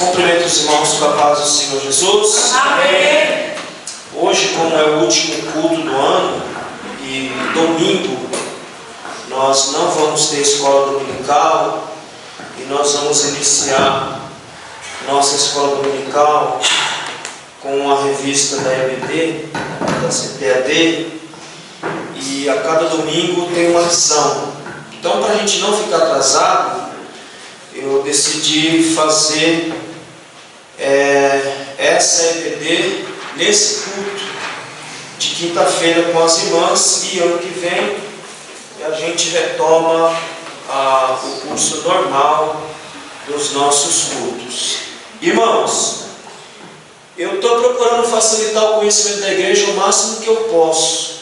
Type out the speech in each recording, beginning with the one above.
Cumprimento os irmãos com a paz do Senhor Jesus. Amém. Hoje, como é o último culto do ano e domingo nós não vamos ter escola dominical e nós vamos iniciar nossa escola dominical com a revista da EBD, da CPAD, e a cada domingo tem uma lição. Então, para a gente não ficar atrasado, eu decidi fazer essa EBD nesse culto de quinta-feira com as irmãs, e ano que vem a gente retoma o curso normal dos nossos cultos. Irmãos, eu estou procurando facilitar o conhecimento da igreja o máximo que eu posso.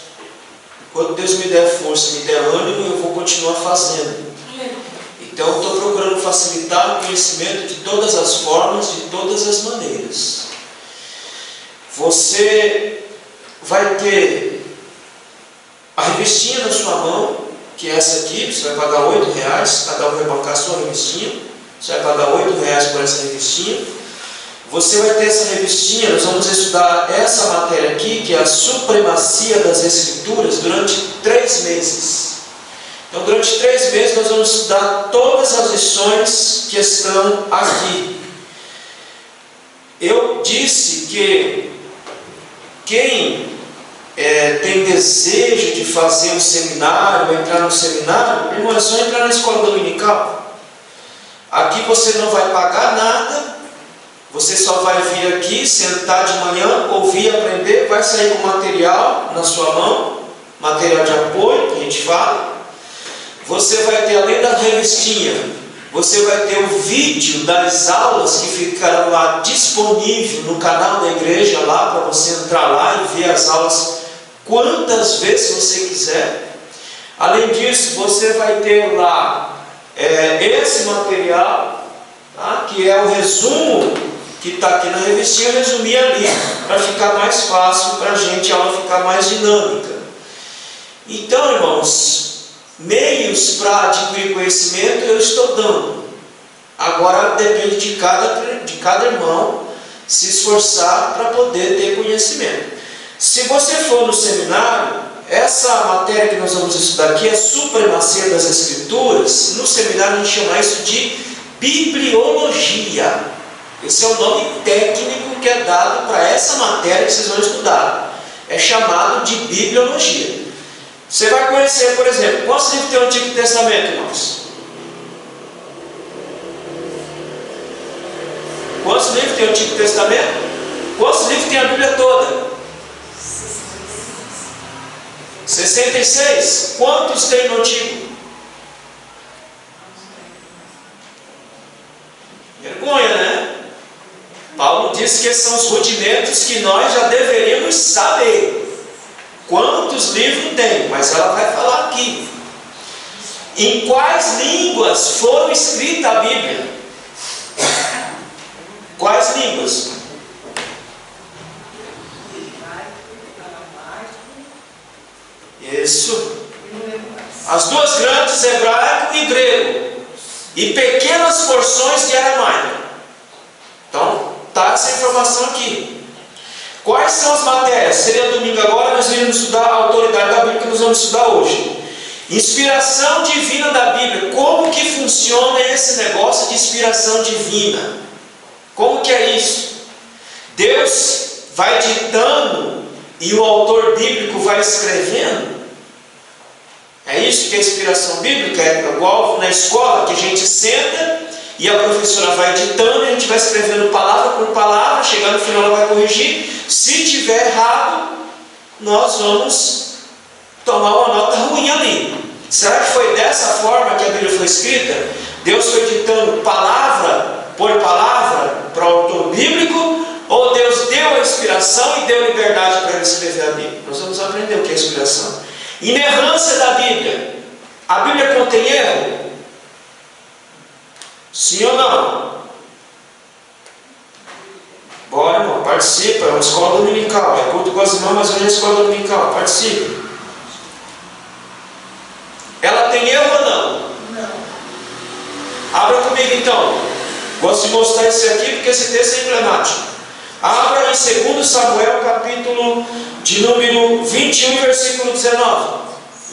Quando Deus me der força, me der ânimo, eu vou continuar fazendo. Então, eu estou procurando facilitar o conhecimento de todas as formas, de todas as maneiras. Você vai ter a revistinha na sua mão, que é essa aqui. Você vai pagar R$8, cada um vai bancar a sua revistinha. Você vai pagar R$8 por essa revistinha. Você vai ter essa revistinha. Nós vamos estudar essa matéria aqui, que é a supremacia das Escrituras, durante 3 meses. Então, durante 3 meses nós vamos estudar todas as lições que estão aqui. Eu disse que quem tem desejo de fazer um seminário, entrar no seminário, irmão, é só entrar na escola dominical. Aqui você não vai pagar nada, você só vai vir aqui, sentar de manhã, ouvir, aprender, vai sair com material na sua mão, material de apoio, que a gente fala. Você vai ter, além da revistinha, você vai ter o vídeo das aulas que ficarão lá disponível no canal da igreja, lá para você entrar lá e ver as aulas quantas vezes você quiser. Além disso, você vai ter lá esse material, tá? Que é o resumo que está aqui na revistinha. Eu resumi ali para ficar mais fácil para a gente, a aula ficar mais dinâmica. Então, irmãos, meios para adquirir conhecimento eu estou dando. Agora depende de cada irmão se esforçar para poder ter conhecimento. Se você for no seminário, essa matéria que nós vamos estudar aqui é supremacia das Escrituras. No seminário a gente chama isso de bibliologia. Esse é o nome técnico que é dado para essa matéria que vocês vão estudar. É chamado de bibliologia. Você vai conhecer, por exemplo, quantos livros tem o Antigo Testamento, irmãos? Quantos livros tem o Antigo Testamento? Quantos livros tem a Bíblia toda? 66. Quantos tem no Antigo? Vergonha, né? Paulo disse que esses são os rudimentos que nós já deveríamos saber. Quantos livros tem? Mas ela vai falar aqui. Em quais línguas foram escritas a Bíblia? Quais línguas? Isso. As duas grandes, hebraico e grego. E pequenas porções de aramaico. Então, está essa informação aqui. Quais são as matérias? Seria domingo agora, nós iremos estudar a autoridade da Bíblia, que nós vamos estudar hoje. Inspiração divina da Bíblia. Como que funciona esse negócio de inspiração divina? Como que é isso? Deus vai ditando e o autor bíblico vai escrevendo? É isso que é inspiração bíblica? É igual na escola, que a gente senta e a professora vai ditando, e a gente vai escrevendo palavra por palavra, chegar no final ela vai corrigir. Se tiver errado, nós vamos tomar uma nota ruim ali. Será que foi dessa forma que a Bíblia foi escrita? Deus foi ditando palavra por palavra para o autor bíblico? Ou Deus deu a inspiração e deu liberdade para ele escrever a Bíblia? Nós vamos aprender o que é inspiração. Inerrância da Bíblia. A Bíblia contém erro? Sim ou não? Bora, irmão, participa. É uma escola dominical. É culto com as irmãs, mas hoje é escola dominical. Participe. Ela tem erro ou não? Não. Abra comigo então. Gosto de mostrar isso aqui porque esse texto é emblemático. Abra em 2 Samuel, capítulo de número 21, versículo 19.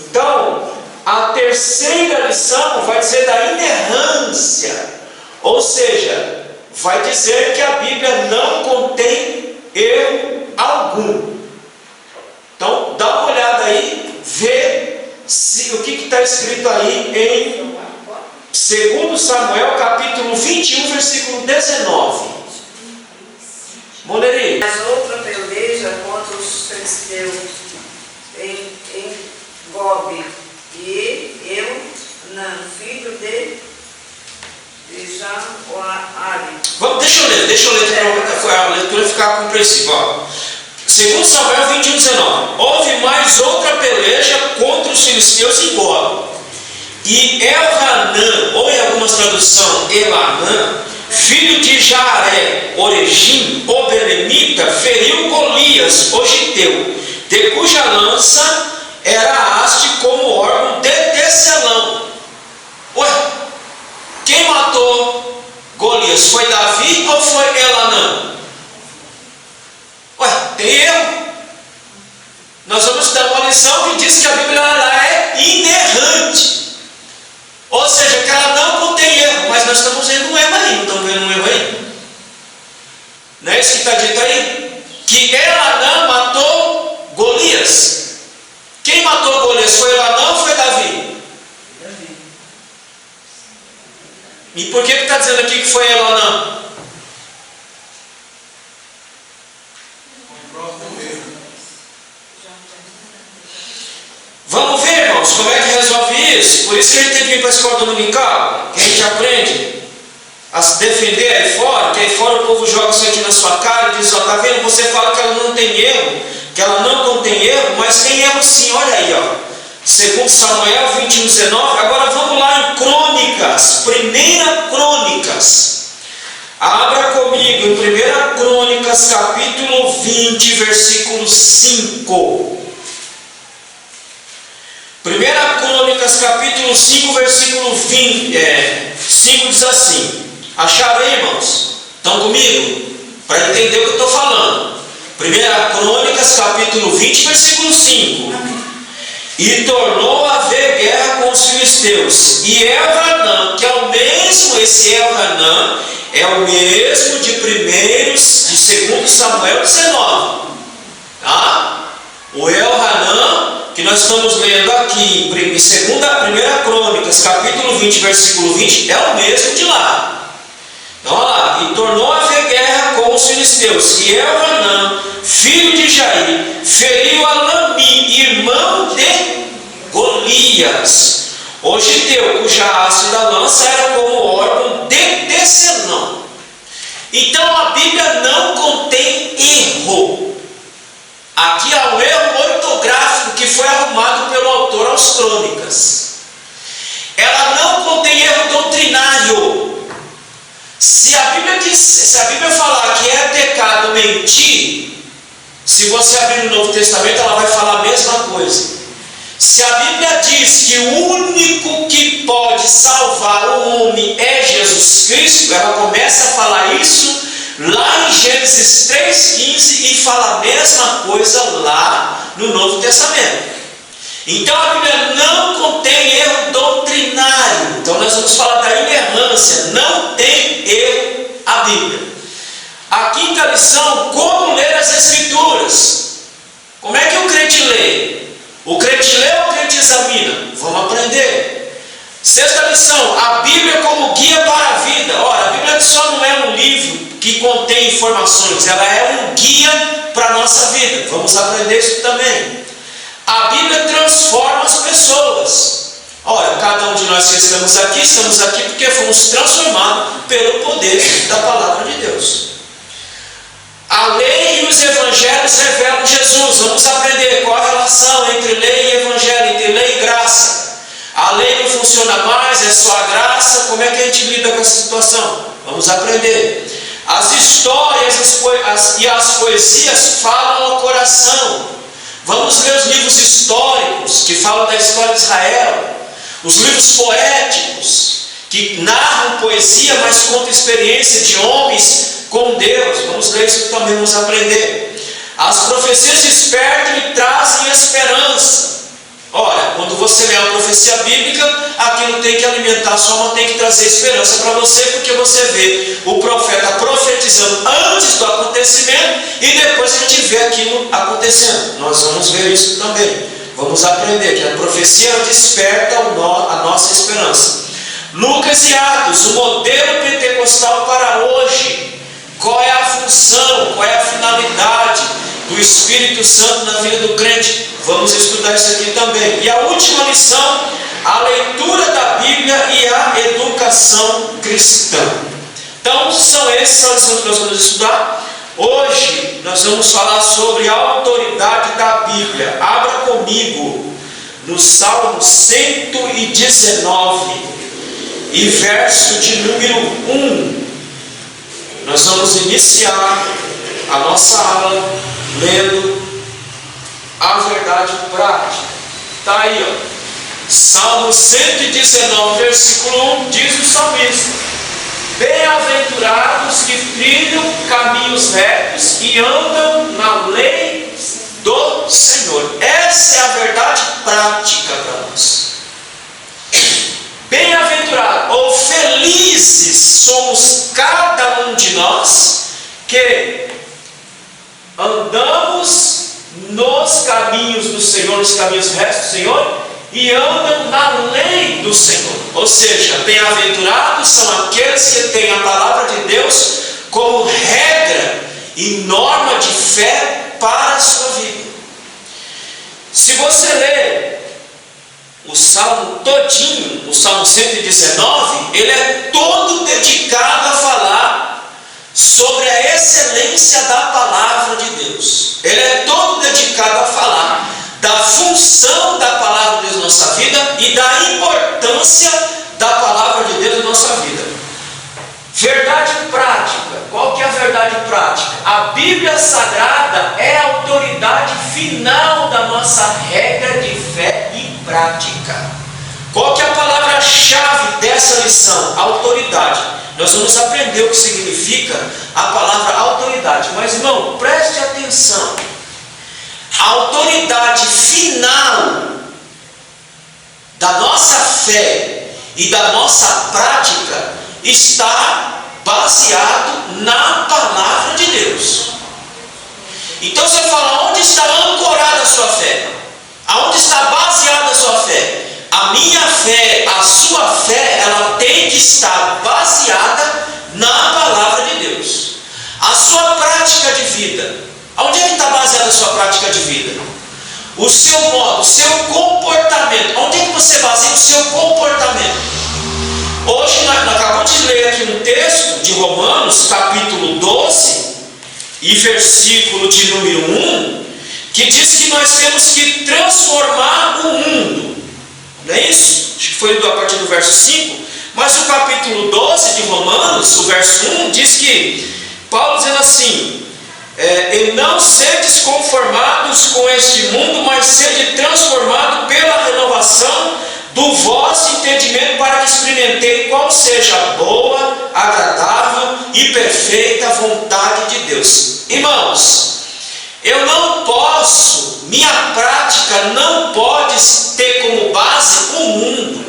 Então, a terceira lição vai dizer da inerrância, ou seja, vai dizer que a Bíblia não contém erro algum. Então, dá uma olhada aí, vê o que está escrito aí em 2 Samuel, capítulo 21, versículo 19. Moneri. Mas outra peleja contra os filisteus em Gobe, e Eunã, filho de Jaoari. Deixa eu ler para a leitura ficar compreensível. 2 Samuel 21, 19. Houve mais outra peleja contra os filisteus em Gobe. E Elhanã, ou em algumas traduções Elanã, filho de Jaaré, Orejim, o belemita, feriu Golias, o giteu, de cuja lança era a haste como órgão de tecelão. Ué, quem matou Golias? Foi Davi ou foi Elanã? Ué, tem erro. Nós vamos dar uma lição que diz que a Bíblia ela é inerrante. Ou seja, que ela não contém erro, mas nós estamos vendo um erro aí, não estamos vendo um erro aí? Não é isso que está dito aí? Que Elanã matou Golias. Quem matou Golias? Foi Elanã ou foi Davi? Davi. E por que está dizendo aqui que foi Elanã? Vamos ver, irmãos, como é que resolve isso? Por isso que a gente tem que ir para a escola dominical, que a gente aprende a se defender aí fora, que aí fora o povo joga isso aqui na sua cara e diz, ó, tá vendo? Você fala que ela não tem erro, que ela não contém erro, mas tem erro sim, olha aí, ó. 2 Samuel 21, 19, agora vamos lá em Crônicas, 1 Crônicas. Abra comigo em 1 Crônicas, capítulo 20, versículo 5. 1 Crônicas, capítulo 5, versículo 5 diz assim. Acharam aí, irmãos? Estão comigo? Para entender o que eu estou falando. 1 Crônicas, capítulo 20, versículo 5. E tornou a haver guerra com os filisteus. E Elhanã, que é o mesmo, esse Elhanã, é o mesmo de 2 Samuel 19. Tá? O Elhanã, que nós estamos lendo aqui em 1 Crônicas, capítulo 20, versículo 20, é o mesmo de lá. Então, olha lá. E tornou a haver guerra com os filisteus. E Elhanã, filho de Jair, feriu Alami, irmão de Golias, o giteu, cuja haste da lança era como órgão de tecelão. Então, a Bíblia não contém erro. Aqui há um erro ortográfico que foi arrumado pelo autor aos Crônicas. Ela não contém erro doutrinário. Se a Bíblia falar que é pecado mentir, se você abrir no Novo Testamento, ela vai falar a mesma coisa. Se a Bíblia diz que o único que pode salvar o homem é Jesus Cristo, ela começa a falar isso lá em Gênesis 3,15 e fala a mesma coisa lá no Novo Testamento. Então a Bíblia não contém erro doutrinário. Então nós vamos falar da inerrância. Não tem erro a Bíblia. A quinta lição, como ler as Escrituras. Como é que o crente lê? O crente lê ou o crente examina? Vamos aprender. Sexta lição, a Bíblia como guia para a vida. Ora, a Bíblia só não é um livro que contém informações, ela é um guia para a nossa vida. Vamos aprender isso também. A Bíblia transforma as pessoas. Olha, cada um de nós que estamos aqui porque fomos transformados pelo poder da palavra de Deus. A lei e os evangelhos revelam Jesus. Vamos aprender qual a relação entre lei e evangelho, entre lei e graça. A lei não funciona mais, é só a graça. Como é que a gente lida com essa situação? Vamos aprender. As histórias e as poesias falam ao coração. Vamos ler os livros históricos que falam da história de Israel, os livros poéticos que que narram poesia, mas contam experiência de homens com Deus. Vamos ler isso também, vamos aprender. As profecias despertam e trazem esperança. Ora, quando você lê a profecia bíblica, aquilo tem que alimentar a sua alma, tem que trazer esperança para você, porque você vê o profeta profetizando antes do acontecimento e depois a gente vê aquilo acontecendo. Nós vamos ver isso também. Vamos aprender que a profecia desperta a nossa esperança. Lucas e Atos, o modelo pentecostal para hoje. Qual é a função, qual é a finalidade do Espírito Santo na vida do crente? Vamos estudar isso aqui também. E a última lição, a leitura da Bíblia e a educação cristã. Então, são essas as lições que nós vamos estudar. Hoje, nós vamos falar sobre a autoridade da Bíblia. Abra comigo no Salmo 119 e verso de número 1. Nós vamos iniciar a nossa aula lendo a verdade prática. Está aí, ó. Salmo 119, versículo 1, diz o salmista: bem-aventurados que trilham caminhos retos e andam na lei do Senhor. Essa é a verdade prática para nós. Bem-aventurado ou felizes somos cada um de nós que andamos nos caminhos do Senhor, nos caminhos retos do Senhor, e andam na lei do Senhor. Ou seja, bem-aventurados são aqueles que têm a palavra de Deus como regra e norma de fé para a sua vida. Se você ler o Salmo todinho, o Salmo 119, ele é todo dedicado a falar sobre a excelência da palavra de Deus. Ele é todo dedicado a falar da função da palavra de Deus na nossa vida e da importância da palavra de Deus na nossa vida. Verdade prática. Qual que é a verdade prática? A Bíblia Sagrada é a autoridade final da nossa regra de fé e prática. Qual que é a palavra-chave dessa lição? Autoridade. Nós vamos aprender o que significa a palavra autoridade. Mas, irmão, preste atenção. A autoridade final da nossa fé e da nossa prática está baseado na palavra de Deus. Então você fala, onde está ancorada a sua fé? Aonde está baseada a sua fé? A minha fé, a sua fé, ela tem que estar baseada na palavra de Deus. A sua prática de vida, onde é que está baseada a sua prática de vida? O seu modo, o seu comportamento, onde é que você baseia o seu comportamento? Hoje nós acabamos de ler aqui um texto de Romanos, capítulo 12, e versículo de número 1, que diz que nós temos que transformar o mundo. Não é isso? Acho que foi a partir do verso 5. Mas o capítulo 12 de Romanos, o verso 1, diz que Paulo dizendo assim: e não sedes conformados com este mundo, mas sede transformado pela renovação do vosso entendimento, para que experimentei qual seja a boa, agradável e perfeita vontade de Deus. Irmãos, eu não posso, minha prática não pode ter como base o mundo,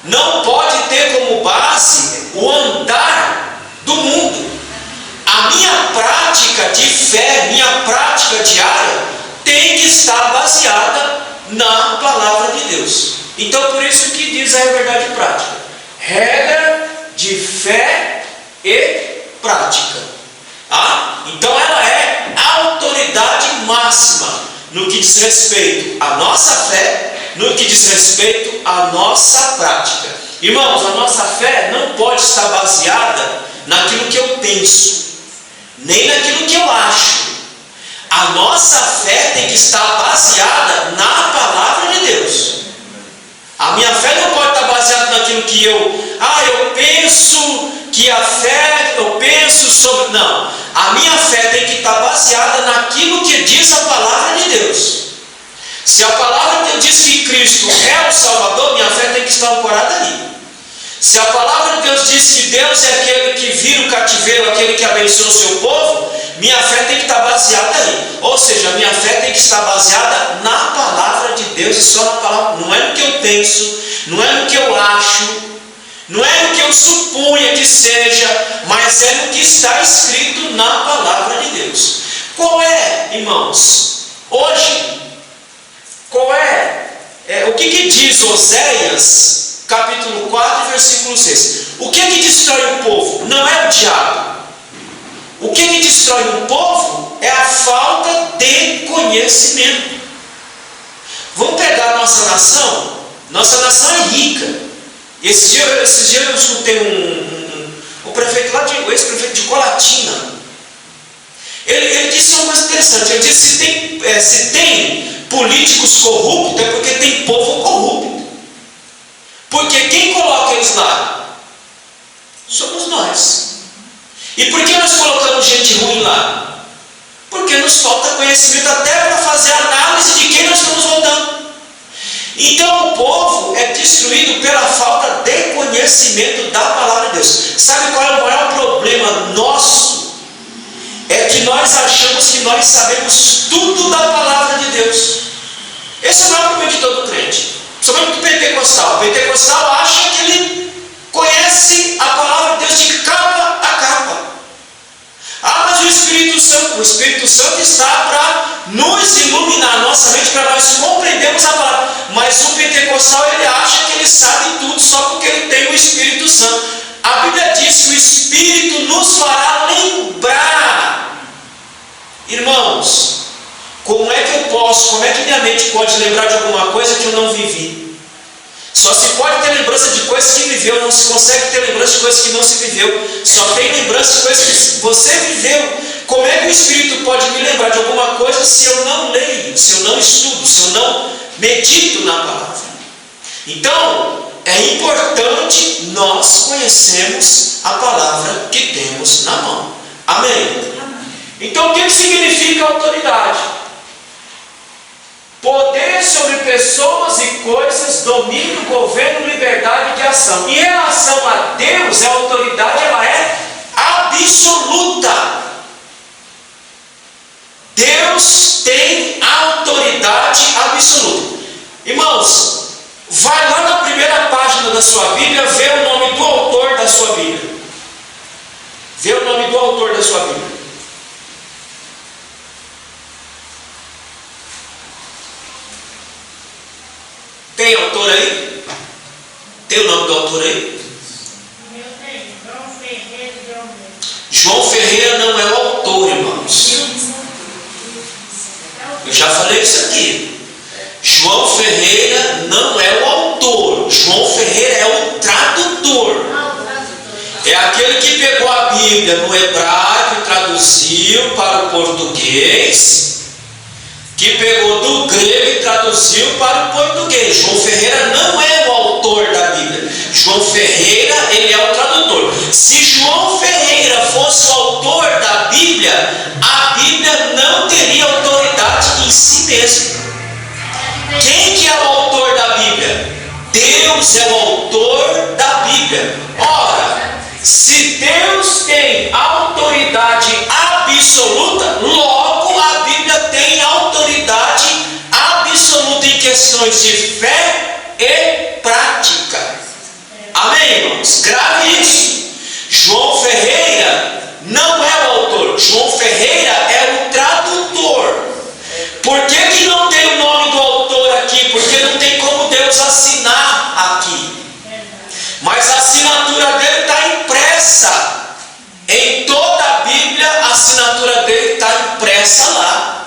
não pode ter como base o andar do mundo. A minha prática de fé, minha prática diária, tem que estar baseada na palavra de Deus. Então, por isso que diz a verdade prática: regra de fé e prática. Então, ela é a autoridade máxima no que diz respeito à nossa fé, no que diz respeito à nossa prática. Irmãos, a nossa fé não pode estar baseada naquilo que eu penso, nem naquilo que eu acho. A nossa fé tem que estar baseada na palavra de Deus. A minha fé não pode estar baseada naquilo que eu penso que a fé, eu penso sobre... Não, a minha fé tem que estar baseada naquilo que diz a palavra de Deus. Se a palavra de Deus diz que Cristo é o Salvador, minha fé tem que estar ancorada ali. Se a palavra de Deus diz que Deus é aquele que vira o cativeiro, aquele que abençoa o seu povo, minha fé tem que estar baseada aí. Ou seja, minha fé tem que estar baseada na palavra de Deus e só na palavra. Não é no que eu penso, não é no que eu acho, não é no que eu supunha que seja, mas é no que está escrito na palavra de Deus. Qual é, irmãos, hoje, o que diz Oséias, capítulo 4, versículo 6? O que destrói o povo? Não é o diabo. O que destrói o povo é a falta de conhecimento. Vamos pegar a nossa nação? Nossa nação é rica. Esses dias eu escutei o prefeito lá, o ex-prefeito de Colatina. Ele disse uma coisa interessante. Ele disse: se tem políticos corruptos, é porque tem povo corrupto. Porque quem coloca eles lá? Somos nós. E por que nós colocamos gente ruim lá? Porque nos falta conhecimento até para fazer análise de quem nós estamos votando. Então o povo é destruído pela falta de conhecimento da palavra de Deus. Sabe qual é o maior problema nosso? É que nós achamos que nós sabemos tudo da palavra de Deus. Esse é o maior problema de todo crente, principalmente do pentecostal. O pentecostal acha que ele conhece a palavra de Deus de capa a capa. Mas o Espírito Santo está para nos iluminar a nossa mente, para nós compreendermos a palavra. Mas o pentecostal, ele acha que ele sabe tudo só porque ele tem o Espírito Santo. A Bíblia diz que o Espírito nos fará lembrar. Irmãos, como é que minha mente pode lembrar de alguma coisa que eu não vivi? Só se pode ter lembrança de coisas que viveu, não se consegue ter lembrança de coisas que não se viveu. Só tem lembrança de coisas que você viveu. Como é que o Espírito pode me lembrar de alguma coisa se eu não leio, se eu não estudo, se eu não medito na palavra? Então, é importante nós conhecermos a palavra que temos na mão. Amém? Então, o que significa autoridade? Poder sobre pessoas e coisas, domínio, governo, liberdade de ação. Em relação a Deus, a autoridade ela é absoluta. Deus tem autoridade absoluta. Irmãos, vai lá na primeira página da sua Bíblia, vê o nome do autor da sua Bíblia. Vê o nome do autor da sua Bíblia. Tem autor aí? Tem o nome do autor aí? João Ferreira não é o autor, irmãos. Eu já falei isso aqui. João Ferreira não é o autor. João Ferreira é o tradutor. É aquele que pegou a Bíblia no hebraico e traduziu para o português, que pegou do grego e traduziu para o português. João Ferreira não é o autor da Bíblia. João Ferreira, ele é o tradutor. Se João Ferreira fosse o autor da Bíblia, a Bíblia não teria autoridade em si mesma. Quem que é o autor da Bíblia? Deus é o autor da Bíblia. Ora, se Deus tem autoridade absoluta, logo a Bíblia tem autoridade absoluta em questões de fé e prática. Amém, irmãos? Grave isso. João Ferreira não é o autor. João Ferreira é o tradutor. Por que não tem o nome do autor aqui? Porque não tem como Deus assinar aqui. Mas a assinatura dele está impressa. Em toda a Bíblia, a assinatura dele está impressa lá.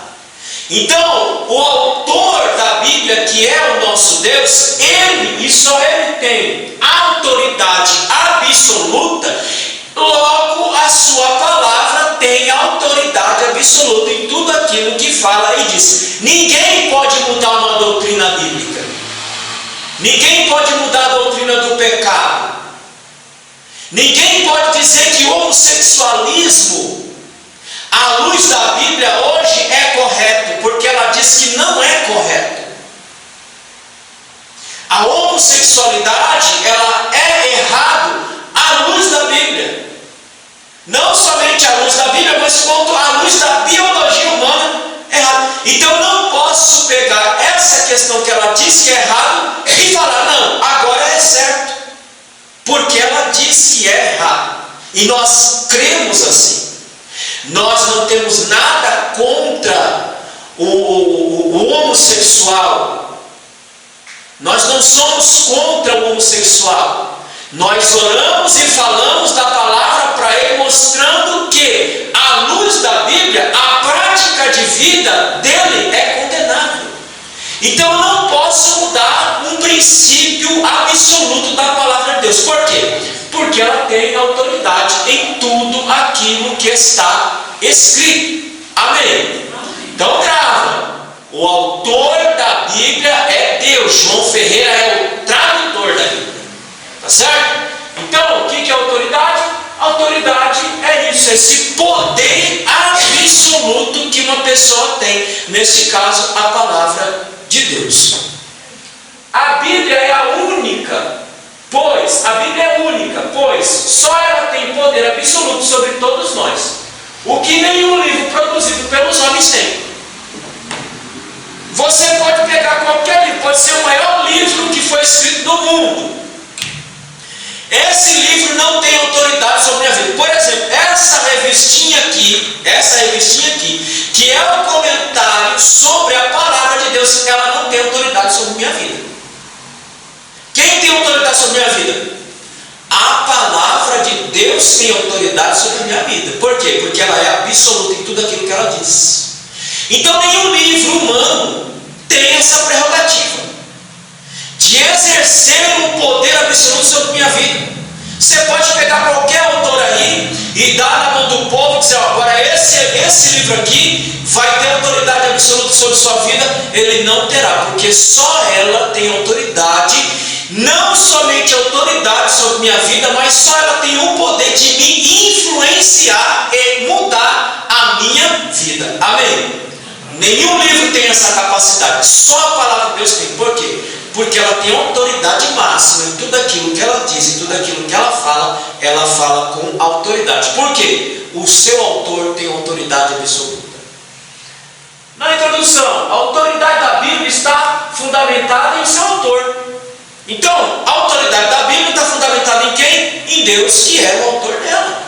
Então, o autor da Bíblia, que é o nosso Deus, ele e só ele tem autoridade absoluta. Logo, a sua palavra tem autoridade absoluta em tudo aquilo que fala e diz. Ninguém pode mudar uma doutrina bíblica. Ninguém pode mudar a doutrina do pecado. Ninguém pode dizer que o homossexualismo, à luz da Bíblia hoje, é correto, porque ela diz que não é correto. A homossexualidade, ela é errado à luz da Bíblia. Não somente à luz da Bíblia, mas quanto à luz da biologia humana, é errado. Então eu não posso pegar essa questão que ela diz que é errado e falar, não, agora é certo. Porque ela disse que é errado. E nós cremos assim. Nós não temos nada contra o homossexual. Nós não somos contra o homossexual. Nós oramos e falamos da palavra para ele, mostrando que, à luz da Bíblia, a prática de vida dele é condenável. Então eu não posso mudar um princípio absoluto da palavra de Deus. Por quê? Porque ela tem autoridade em tudo aquilo que está escrito. Amém? Então grava. O autor da Bíblia é Deus. João Ferreira é o tradutor da Bíblia. Tá certo? Então, o que é autoridade? Autoridade é isso, esse poder absoluto que uma pessoa tem. Nesse caso, a palavra de Deus. A Bíblia é a única, pois, a Bíblia é única, pois só ela tem poder absoluto sobre todos nós. O que nenhum livro produzido pelos homens tem. Você pode pegar qualquer livro, pode ser o maior livro que foi escrito no mundo. Esse livro não tem autoridade sobre a minha vida. Por exemplo, essa revistinha aqui, que é o comentário sobre a palavra de Deus, ela não tem autoridade sobre a minha vida. Quem tem autoridade sobre a minha vida? A palavra de Deus tem autoridade sobre a minha vida. Por quê? Porque ela é absoluta em tudo aquilo que ela diz. Então nenhum livro humano tem essa prerrogativa de exercer um poder absoluto sobre a minha vida. Você pode pegar qualquer autor aí e dar na mão do povo e dizer, ó, agora esse livro aqui vai ter autoridade absoluta sobre sua vida. Ele não terá, porque só ela tem autoridade, não somente autoridade sobre minha vida, mas só ela tem o poder de me influenciar e mudar a minha vida. Amém? Nenhum livro tem essa capacidade, só a palavra de Deus tem. Por quê? Porque ela tem autoridade máxima em tudo aquilo que ela diz, em tudo aquilo que ela fala com autoridade. Por quê? O seu autor tem autoridade absoluta. Na introdução, a autoridade da Bíblia está fundamentada em seu autor. Então, a autoridade da Bíblia está fundamentada em quem? Em Deus, que é o autor dela.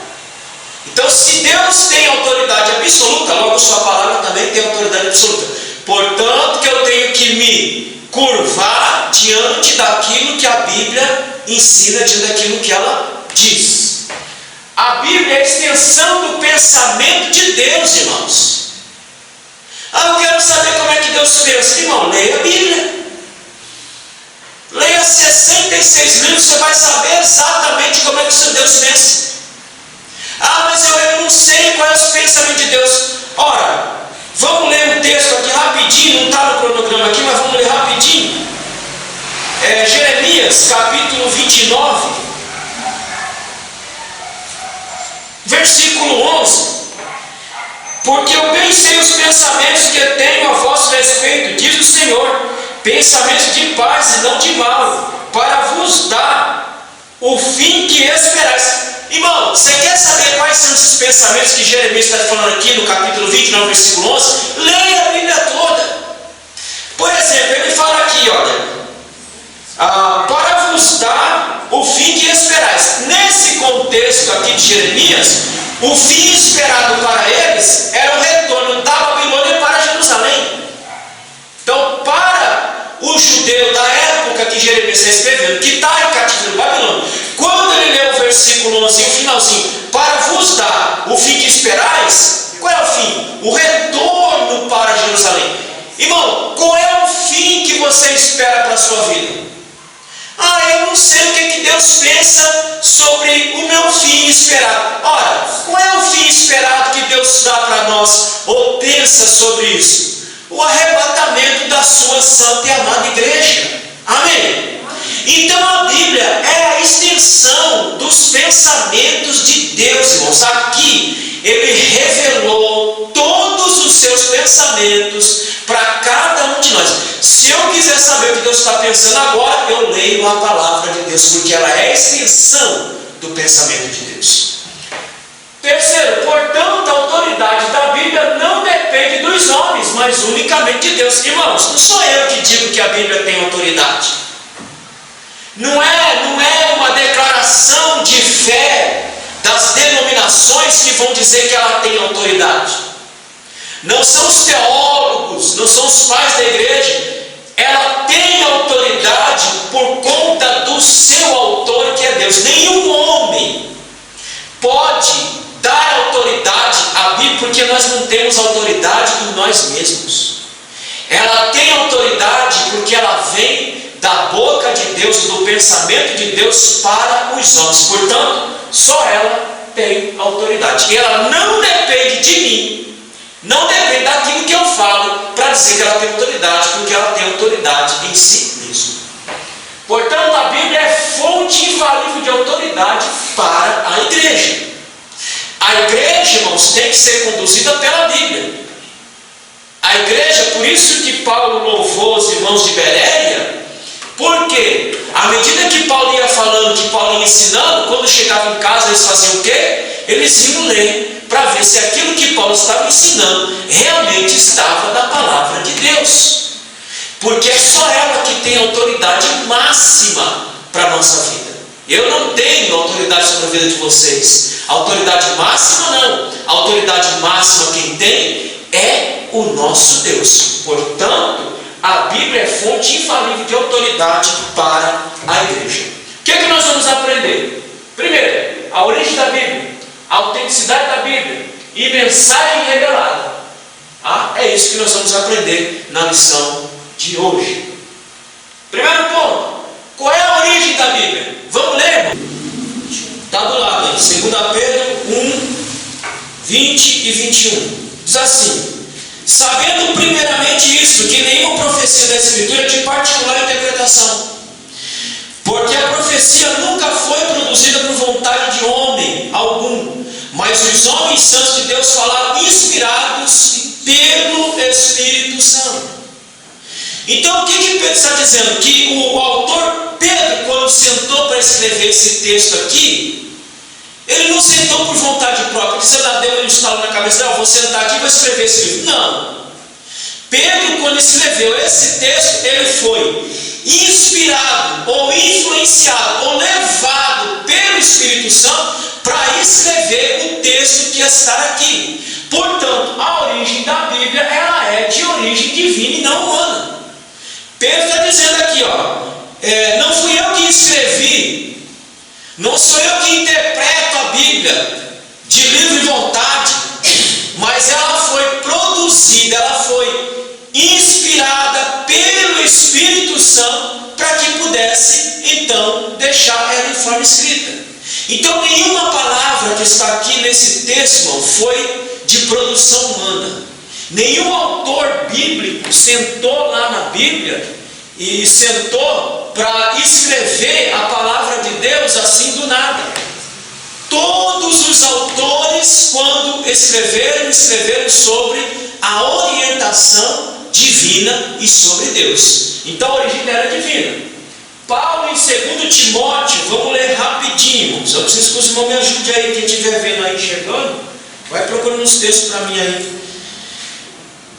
Então, se Deus tem autoridade absoluta, logo sua palavra também tem autoridade absoluta. Portanto, que eu tenho que me curvar diante daquilo que a Bíblia ensina, diante daquilo que ela diz. A Bíblia é a extensão do pensamento de Deus, irmãos. Eu quero saber como é que Deus pensa. Irmão, leia a Bíblia. Leia 66 livros, você vai saber exatamente como é que Deus pensa. Mas eu não sei qual é o pensamento de Deus. Ora, vamos ler um texto aqui rapidinho, não está no cronograma aqui, mas vamos ler rapidinho. Jeremias, capítulo 29, versículo 11. Porque eu bem sei os pensamentos que tenho a vosso respeito, diz o Senhor, pensamentos de paz e não de mal, para vos dar o fim que esperais. Irmão, você quer saber quais são esses pensamentos que Jeremias está falando aqui no capítulo 29, versículo 11? Leia a Bíblia toda. Por exemplo, ele fala aqui, olha, para vos dar o fim que esperais. Nesse contexto aqui de Jeremias, o fim esperado para eles era o retorno da Babilônia para Jerusalém. Então, para o judeu da época que Jeremias está escrevendo, que está em cativeiro babilônico, quando ele lê o versículo 11 e o finalzinho, para vos dar o fim que esperais, qual é o fim? O retorno para Jerusalém. Irmão, qual é o fim que você espera para a sua vida? Eu não sei o que Deus pensa sobre o meu fim esperado. Ora, qual é o fim esperado que Deus dá para nós, ou pensa sobre isso? O arrebatamento da sua santa e amada igreja. Amém? Então a Bíblia é a extensão dos pensamentos de Deus, irmãos. Aqui ele revelou todos os seus pensamentos para cada um de nós. Se eu quiser saber o que Deus está pensando agora, eu leio a palavra de Deus, porque ela é a extensão do pensamento de Deus. Terceiro, portanto, a autoridade da Bíblia não depende dos homens, mas unicamente de Deus. Irmãos, não sou eu que digo que a Bíblia tem autoridade. Não é uma declaração de fé das denominações que vão dizer que ela tem autoridade. Não são os teólogos, não são os pais da igreja. Ela tem autoridade por conta do seu autor, que é Deus. Nenhum homem pode dar autoridade à Bíblia, porque nós não temos autoridade em nós mesmos. Ela tem autoridade porque ela vem da boca de Deus, do pensamento de Deus para os homens. Portanto, só ela tem autoridade. E ela não depende de mim, não depende daquilo que eu falo para dizer que ela tem autoridade, porque ela tem autoridade em si mesma. Portanto, a Bíblia é fonte infalível de autoridade para a igreja. A igreja, irmãos, tem que ser conduzida pela Bíblia. A igreja, por isso que Paulo louvou os irmãos de Bereia, porque à medida que Paulo ia falando, que Paulo ia ensinando, quando chegava em casa eles faziam o quê? Eles iam ler para ver se aquilo que Paulo estava ensinando realmente estava na palavra de Deus, porque é só ela que tem autoridade máxima para a nossa vida. Eu não tenho autoridade sobre a vida de vocês. Autoridade máxima não. A autoridade máxima quem tem é o nosso Deus. Portanto, a Bíblia é fonte infalível de autoridade para a igreja. O que é que nós vamos aprender? Primeiro, a origem da Bíblia, a autenticidade da Bíblia e mensagem revelada. É isso que nós vamos aprender na lição de hoje. Primeiro ponto, qual é a origem da Bíblia? Vamos ler, irmão? Está do lado, hein? 2 Pedro 1, 20 e 21. Diz assim: sabendo primeiramente isto, que nenhuma profecia da Escritura é de particular interpretação, porque a profecia nunca foi produzida por vontade de homem algum, mas os homens santos de Deus falaram inspirados pelo Espírito Santo. Então o que Pedro está dizendo? Que o autor Pedro, quando sentou para escrever esse texto aqui, ele não sentou por vontade própria, que você deu um estalo na cabeça, vou sentar aqui e vou escrever esse livro. Não. Pedro, quando escreveu esse texto, ele foi inspirado, ou influenciado, ou levado pelo Espírito Santo para escrever o texto que está aqui. Portanto, a origem da Bíblia, ela é de origem divina e não humana. Pedro está dizendo aqui, não fui eu que escrevi, não sou eu que interpreto a Bíblia de livre vontade, mas ela foi produzida, ela foi inspirada pelo Espírito Santo para que pudesse então deixar ela em forma escrita. Então nenhuma palavra que está aqui nesse texto, irmão, foi de produção humana. Nenhum autor bíblico sentou lá na Bíblia e sentou para escrever a palavra de Deus assim do nada. Todos os autores, quando escreveram sobre a orientação divina e sobre Deus. Então a origem era divina. Paulo em 2 Timóteo, vamos ler rapidinho, irmãos. Eu preciso que os irmãos me ajudem aí, quem estiver vendo aí, chegando, vai procurando uns textos para mim aí.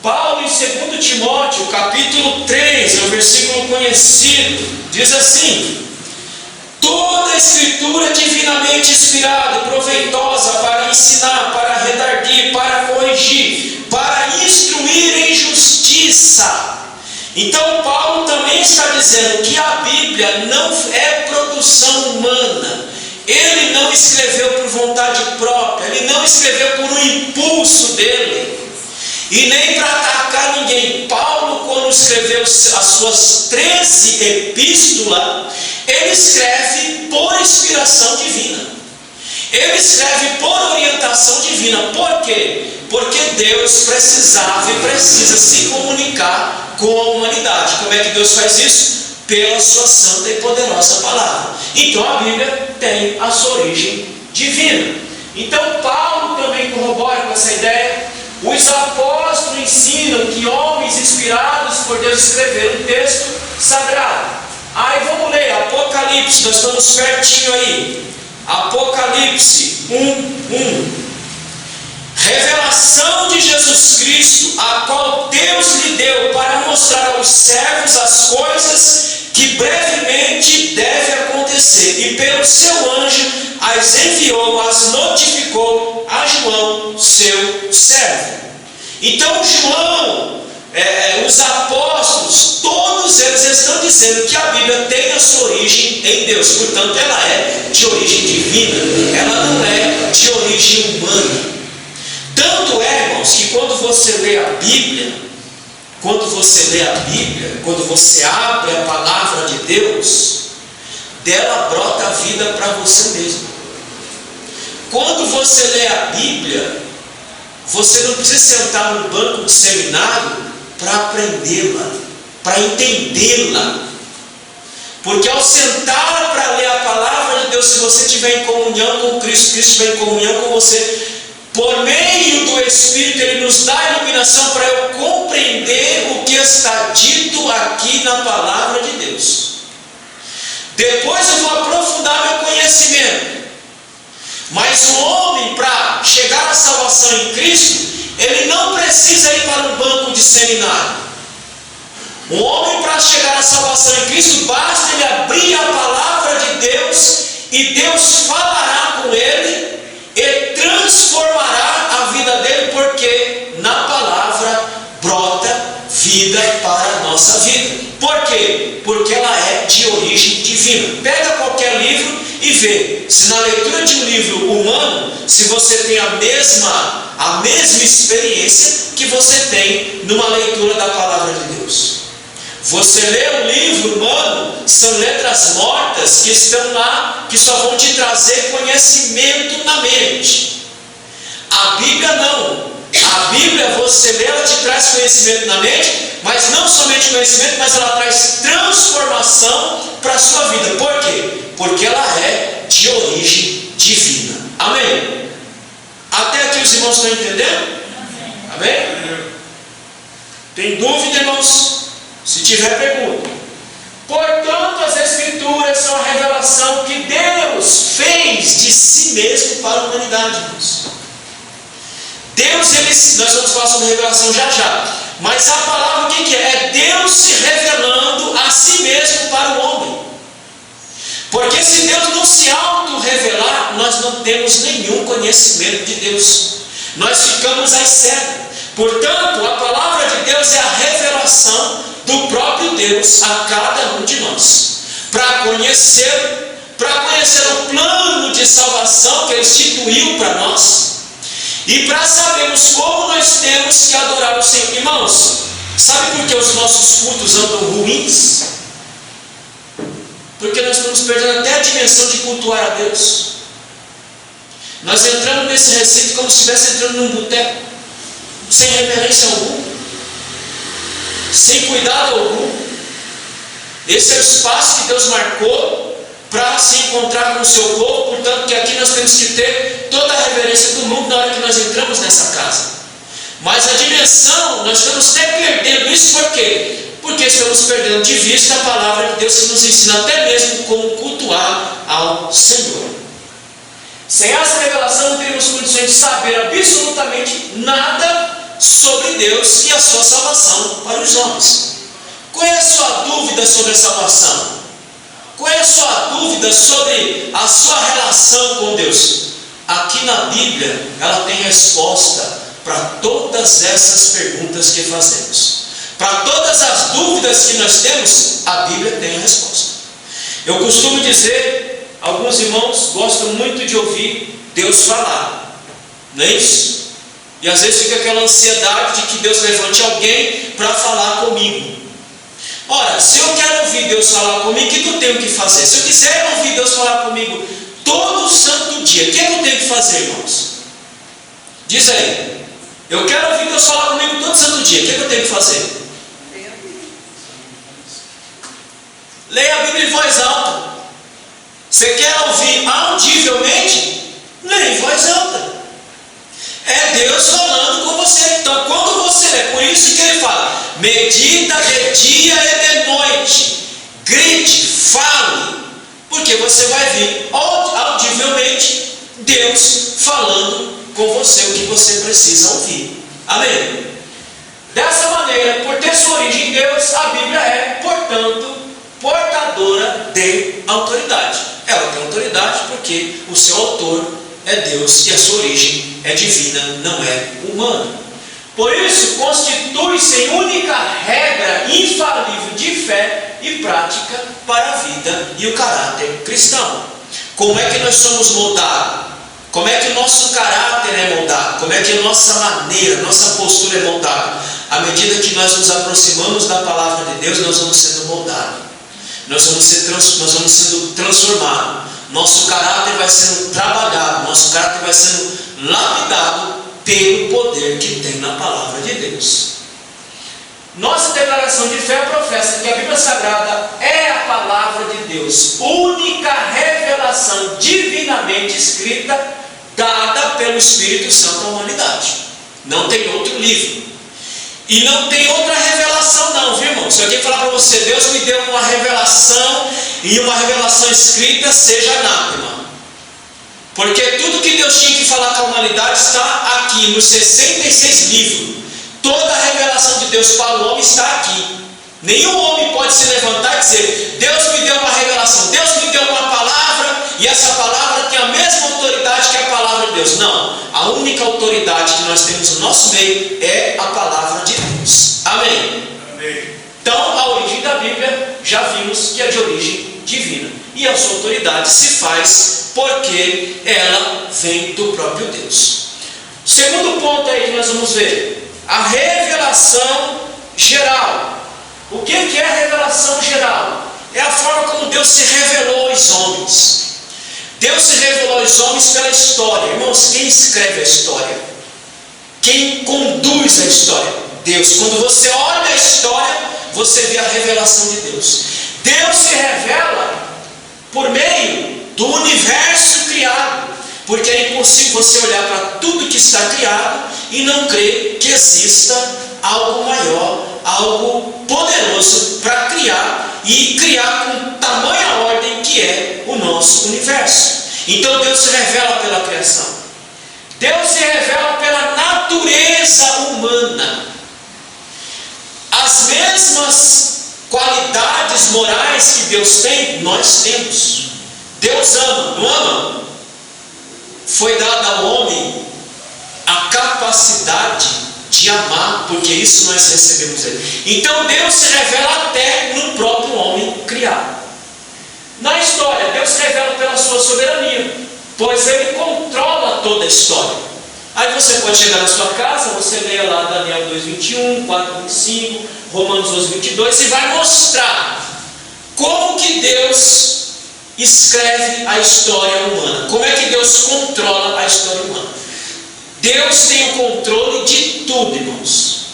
Paulo em 2 Timóteo, capítulo 3, é um versículo conhecido, diz assim: toda a Escritura é divinamente inspirada e proveitosa para ensinar, para redarguir, para corrigir, para instruir em justiça. Então Paulo também está dizendo que a Bíblia não é produção humana. Ele não escreveu por vontade própria, ele não escreveu por um impulso dele, e nem para atacar ninguém. Paulo, quando escreveu as suas 13 epístolas, ele escreve por inspiração divina. Ele escreve por orientação divina. Por quê? Porque Deus precisava e precisa se comunicar com a humanidade. Como é que Deus faz isso? Pela sua santa e poderosa palavra. Então a Bíblia tem a sua origem divina. Então Paulo também corrobora com essa ideia. Os apóstolos ensinam que homens inspirados por Deus escreveram um texto sagrado. Aí vamos ler Apocalipse, nós estamos pertinho aí. Apocalipse 1:1. Revelação de Jesus Cristo, a qual Deus lhe deu para mostrar aos servos as coisas que brevemente deve acontecer, e pelo seu anjo as enviou, as notificou a João, seu servo. Então João, os apóstolos, todos eles estão dizendo que a Bíblia tem a sua origem em Deus, portanto ela é de origem divina, ela não é de origem humana. Tanto é, irmãos, que quando você lê a Bíblia, quando você abre a palavra de Deus, dela brota a vida para você mesmo. Quando você lê a Bíblia, você não precisa sentar num banco de seminário para aprendê-la, para entendê-la. Porque ao sentar para ler a palavra de Deus, se você estiver em comunhão com Cristo, Cristo estiver em comunhão com você, por meio do Espírito, Ele nos dá a iluminação para eu compreender o que está dito aqui na palavra de Deus. Depois eu vou aprofundar meu conhecimento. Mas o homem, para chegar à salvação em Cristo, ele não precisa ir para um banco de seminário. O homem, para chegar à salvação em Cristo, basta ele abrir a palavra de Deus, e Deus falará com ele e transformará a vida dele, porque na palavra brota vida para a nossa vida. Por quê? Porque ela é de origem divina. Pega qualquer livro e vê se na leitura de um livro humano, se você tem a mesma experiência que você tem numa leitura da palavra de Deus. Você lê um livro humano, são letras mortas que estão lá, que só vão te trazer conhecimento na mente. A Bíblia não. A Bíblia, você lê, ela te traz conhecimento na mente, mas não somente conhecimento, mas ela traz transformação para a sua vida. Por quê? Porque ela é de origem divina. Amém? Até aqui os irmãos estão entendendo? Amém? Tem dúvida, irmãos? Se tiver, pergunta. Portanto, as Escrituras são a revelação que Deus fez de si mesmo para a humanidade, irmãos. Deus, nós vamos falar sobre revelação já. Mas a palavra, o que é? É Deus se revelando a si mesmo para o homem. Porque se Deus não se auto-revelar, nós não temos nenhum conhecimento de Deus. Nós ficamos às cegas. Portanto, a palavra de Deus é a revelação do próprio Deus a cada um de nós, para conhecer o plano de salvação que Ele instituiu para nós, e para sabermos como nós temos que adorar o Senhor. Irmãos, sabe por que os nossos cultos andam ruins? Porque nós estamos perdendo até a dimensão de cultuar a Deus. Nós entramos nesse recinto como se estivesse entrando num boteco, sem reverência alguma, sem cuidado algum. Esse é o espaço que Deus marcou para se encontrar com o seu povo. Portanto, que aqui nós temos que ter toda a reverência do mundo na hora que nós entramos nessa casa. Mas a dimensão, nós estamos até perdendo isso. Por quê? Porque estamos perdendo de vista a palavra de Deus, que nos ensina até mesmo como cultuar ao Senhor. Sem essa revelação não teríamos condições de saber absolutamente nada sobre Deus e a sua salvação para os homens. Qual é a sua dúvida sobre a salvação? Qual é a sua dúvida sobre a sua relação com Deus? Aqui na Bíblia, ela tem resposta para todas essas perguntas que fazemos. Para todas as dúvidas que nós temos, a Bíblia tem a resposta. Eu costumo dizer, alguns irmãos gostam muito de ouvir Deus falar, não é isso? E às vezes fica aquela ansiedade de que Deus levante alguém para falar comigo. Ora, se eu quero ouvir Deus falar comigo, o que eu tenho que fazer? Se eu quiser ouvir Deus falar comigo todo santo dia, o que eu tenho que fazer, irmãos? Diz aí. Eu quero ouvir Deus falar comigo todo santo dia, o que eu tenho que fazer? Leia a Bíblia em voz alta. Você quer ouvir audivelmente? Leia em voz alta. É Deus falando com você. Então, quando você lê, por isso que ele fala, medita de dia e de noite, grite, fale, porque você vai ver audivelmente Deus falando com você o que você precisa ouvir. Amém? Dessa maneira, por ter sua origem em Deus, a Bíblia é, portanto, portadora de autoridade. Ela tem autoridade porque o seu autor é Deus e a sua origem é divina, não é humana. Por isso, constitui-se em única regra infalível de fé e prática para a vida e o caráter cristão. Como é que nós somos moldados? Como é que o nosso caráter é moldado? Como é que a nossa maneira, nossa postura é moldada? À medida que nós nos aproximamos da palavra de Deus, nós vamos sendo moldados. Nós vamos sendo transformados. Nosso caráter vai sendo trabalhado. Nosso caráter vai sendo lapidado pelo poder que tem na palavra de Deus. Nossa declaração de fé professa que a Bíblia Sagrada é a palavra de Deus, única revelação divinamente escrita, dada pelo Espírito Santo à humanidade. Não tem outro livro. E não tem outra revelação não, viu, irmão? Se alguém falar para você, Deus me deu uma revelação, e uma revelação escrita, seja anátema. Porque tudo que Deus tinha que falar com a humanidade está aqui, nos 66 livros. Toda a revelação de Deus para o homem está aqui. Nenhum homem pode se levantar e dizer, Deus me deu uma revelação, Deus me deu uma palavra, e essa palavra tem a mesma autoridade que a palavra de Deus. Não, a única autoridade que nós temos no nosso meio é a palavra de Deus. Amém? Amém. Então, a origem da Bíblia, já vimos que é de origem divina. E a sua autoridade se faz porque ela vem do próprio Deus. Segundo ponto aí que nós vamos ver, a revelação geral. O que é a revelação geral? É a forma como Deus se revelou aos homens. Deus se revelou aos homens pela história. Irmãos, quem escreve a história? Quem conduz a história? Deus. Quando você olha a história, você vê a revelação de Deus. Deus se revela por meio do universo criado, porque é impossível você olhar para tudo que está criado e não crer que exista algo maior, algo poderoso para criar, e criar com tamanha ordem que é o nosso universo. Então Deus se revela pela criação. Deus se revela pela natureza humana. As mesmas qualidades morais que Deus tem, nós temos. Deus ama, não ama? Foi dada ao homem a capacidade de amar, porque isso nós recebemos dele. Então Deus se revela até no próprio homem criado. Na história, Deus se revela pela sua soberania, pois Ele controla toda a história. Aí você pode chegar na sua casa, você lê lá Daniel 2:21, 4:25, Romanos 12:22, e vai mostrar como que Deus escreve a história humana. Como é que Deus controla a história humana? Deus tem o controle de tudo, irmãos.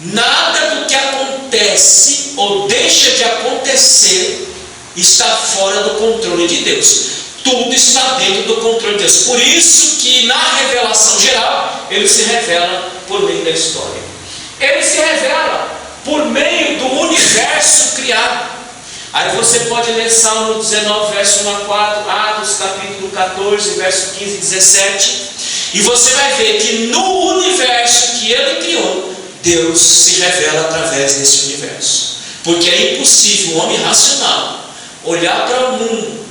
Nada do que acontece ou deixa de acontecer está fora do controle de Deus. Tudo está dentro do controle de Deus. Por isso que na revelação geral, Ele se revela por meio da história. Ele se revela por meio do universo criado. Aí você pode ler Salmo 19, verso 1 a 4, Atos capítulo 14, verso 15 e 17, e você vai ver que no universo que Ele criou, Deus se revela através desse universo. Porque é impossível um homem racional olhar para o mundo,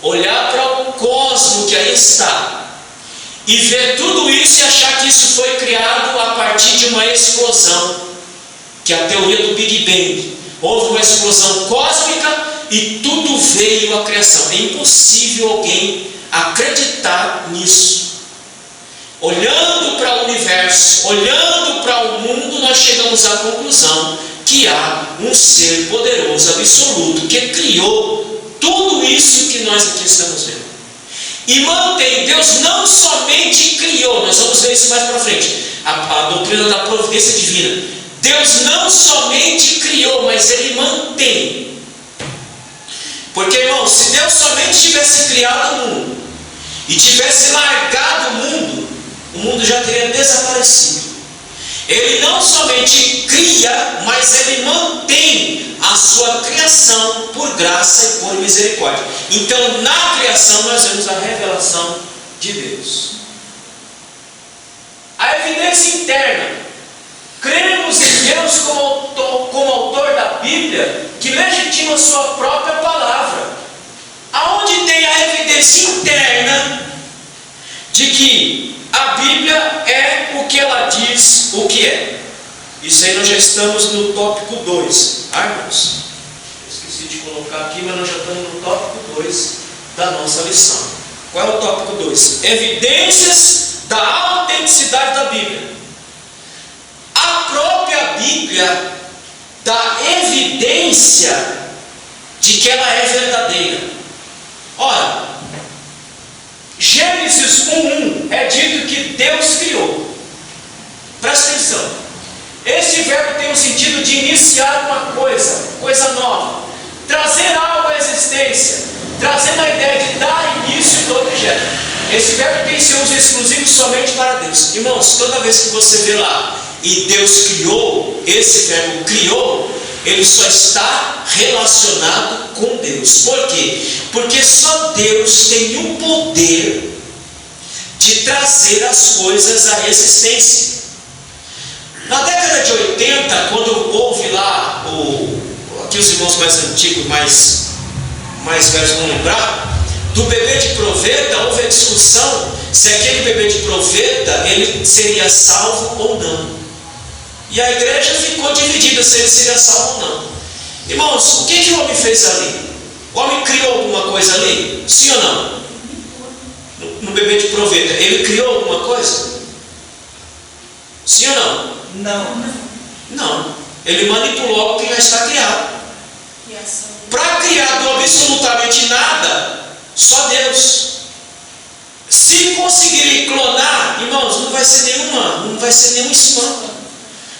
olhar para o cosmos que aí está, e ver tudo isso e achar que isso foi criado a partir de uma explosão, que é a teoria do Big Bang. Houve uma explosão cósmica e tudo veio à criação. É impossível alguém acreditar nisso. Olhando para o universo, olhando para o mundo, nós chegamos à conclusão que há um ser poderoso, absoluto, que criou tudo isso que nós aqui estamos vendo. E mantém. Deus não somente criou, nós vamos ver isso mais para frente, a doutrina da providência divina. Deus não somente criou, mas Ele mantém. Porque, irmão, se Deus somente tivesse criado o mundo e tivesse largado o mundo já teria desaparecido. Ele não somente cria, mas Ele mantém a sua criação por graça e por misericórdia. Então, na criação nós vemos a revelação de Deus. A evidência interna. Cremos em Deus como autor da Bíblia, que legitima sua própria palavra. Aonde tem a evidência interna de que a Bíblia é o que ela diz o que é. Isso aí nós já estamos no tópico 2, irmãos? Esqueci de colocar aqui, mas nós já estamos no tópico 2 da nossa lição. Qual é o tópico 2? Evidências da autenticidade da Bíblia. A própria Bíblia dá evidência de que ela é verdadeira. Ora, Gênesis 1:1 é dito que Deus criou. Presta atenção. Este verbo tem o sentido de iniciar uma coisa nova, trazer algo à existência, trazendo a ideia de dar início a todo objeto. Esse verbo tem seu uso exclusivo somente para Deus. Irmãos, toda vez que você vê lá e Deus criou, esse verbo criou, ele só está relacionado com Deus. Por quê? Porque só Deus tem o poder de trazer as coisas à existência. Na década de 80, quando houve lá, aqui os irmãos mais antigos, mais velhos vão lembrar, do bebê de proveta, houve a discussão se aquele bebê de proveta ele seria salvo ou não. E a igreja ficou dividida se ele seria salvo ou não. Irmãos, o que o homem fez ali? O homem criou alguma coisa ali? Sim ou não? No bebê de proveta, ele criou alguma coisa? Sim ou não? Não. Ele manipulou algo que já está criado. Para criar do absolutamente nada, só Deus. Se conseguirem clonar, irmãos, não vai ser nenhum espanto.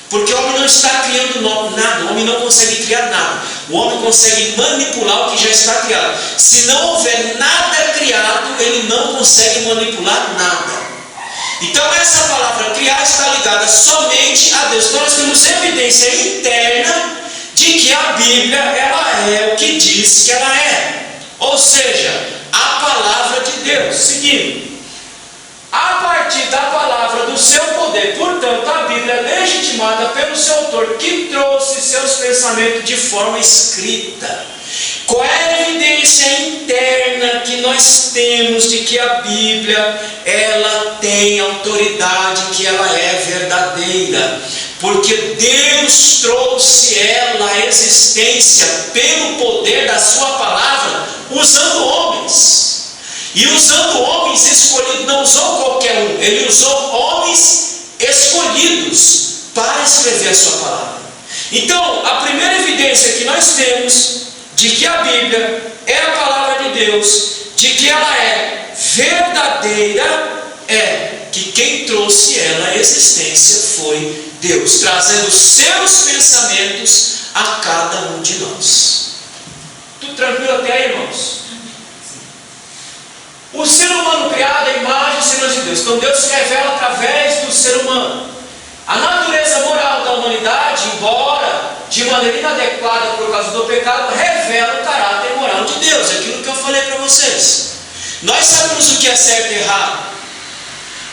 Porque o homem não está criando nada, o homem não consegue criar nada. O homem consegue manipular o que já está criado. Se não houver nada criado, ele não consegue manipular nada. Então essa palavra criar está ligada somente a Deus. Então nós temos evidência interna de que a Bíblia ela é o que diz que ela é. Ou seja, a palavra de Deus. Seguindo. A partir da palavra do seu poder, portanto, a Bíblia é legitimada pelo seu autor, que trouxe seus pensamentos de forma escrita. Qual é a evidência interna que nós temos de que a Bíblia ela tem autoridade, que ela é verdadeira? Porque Deus trouxe ela à existência pelo poder da sua palavra, usando homens. E usando homens escolhidos, não usou qualquer um, ele usou homens escolhidos para escrever a sua palavra. Então, a primeira evidência que nós temos de que a Bíblia é a palavra de Deus, de que ela é verdadeira, é que quem trouxe ela à existência foi Deus, trazendo seus pensamentos a cada um de nós. Tudo tranquilo até aí, irmãos? O ser humano criado é a imagem e semelhança de Deus. Então Deus se revela através do ser humano. A natureza moral da humanidade, embora de maneira inadequada por causa do pecado, revela o caráter moral de Deus. É aquilo que eu falei para vocês. Nós sabemos o que é certo e errado.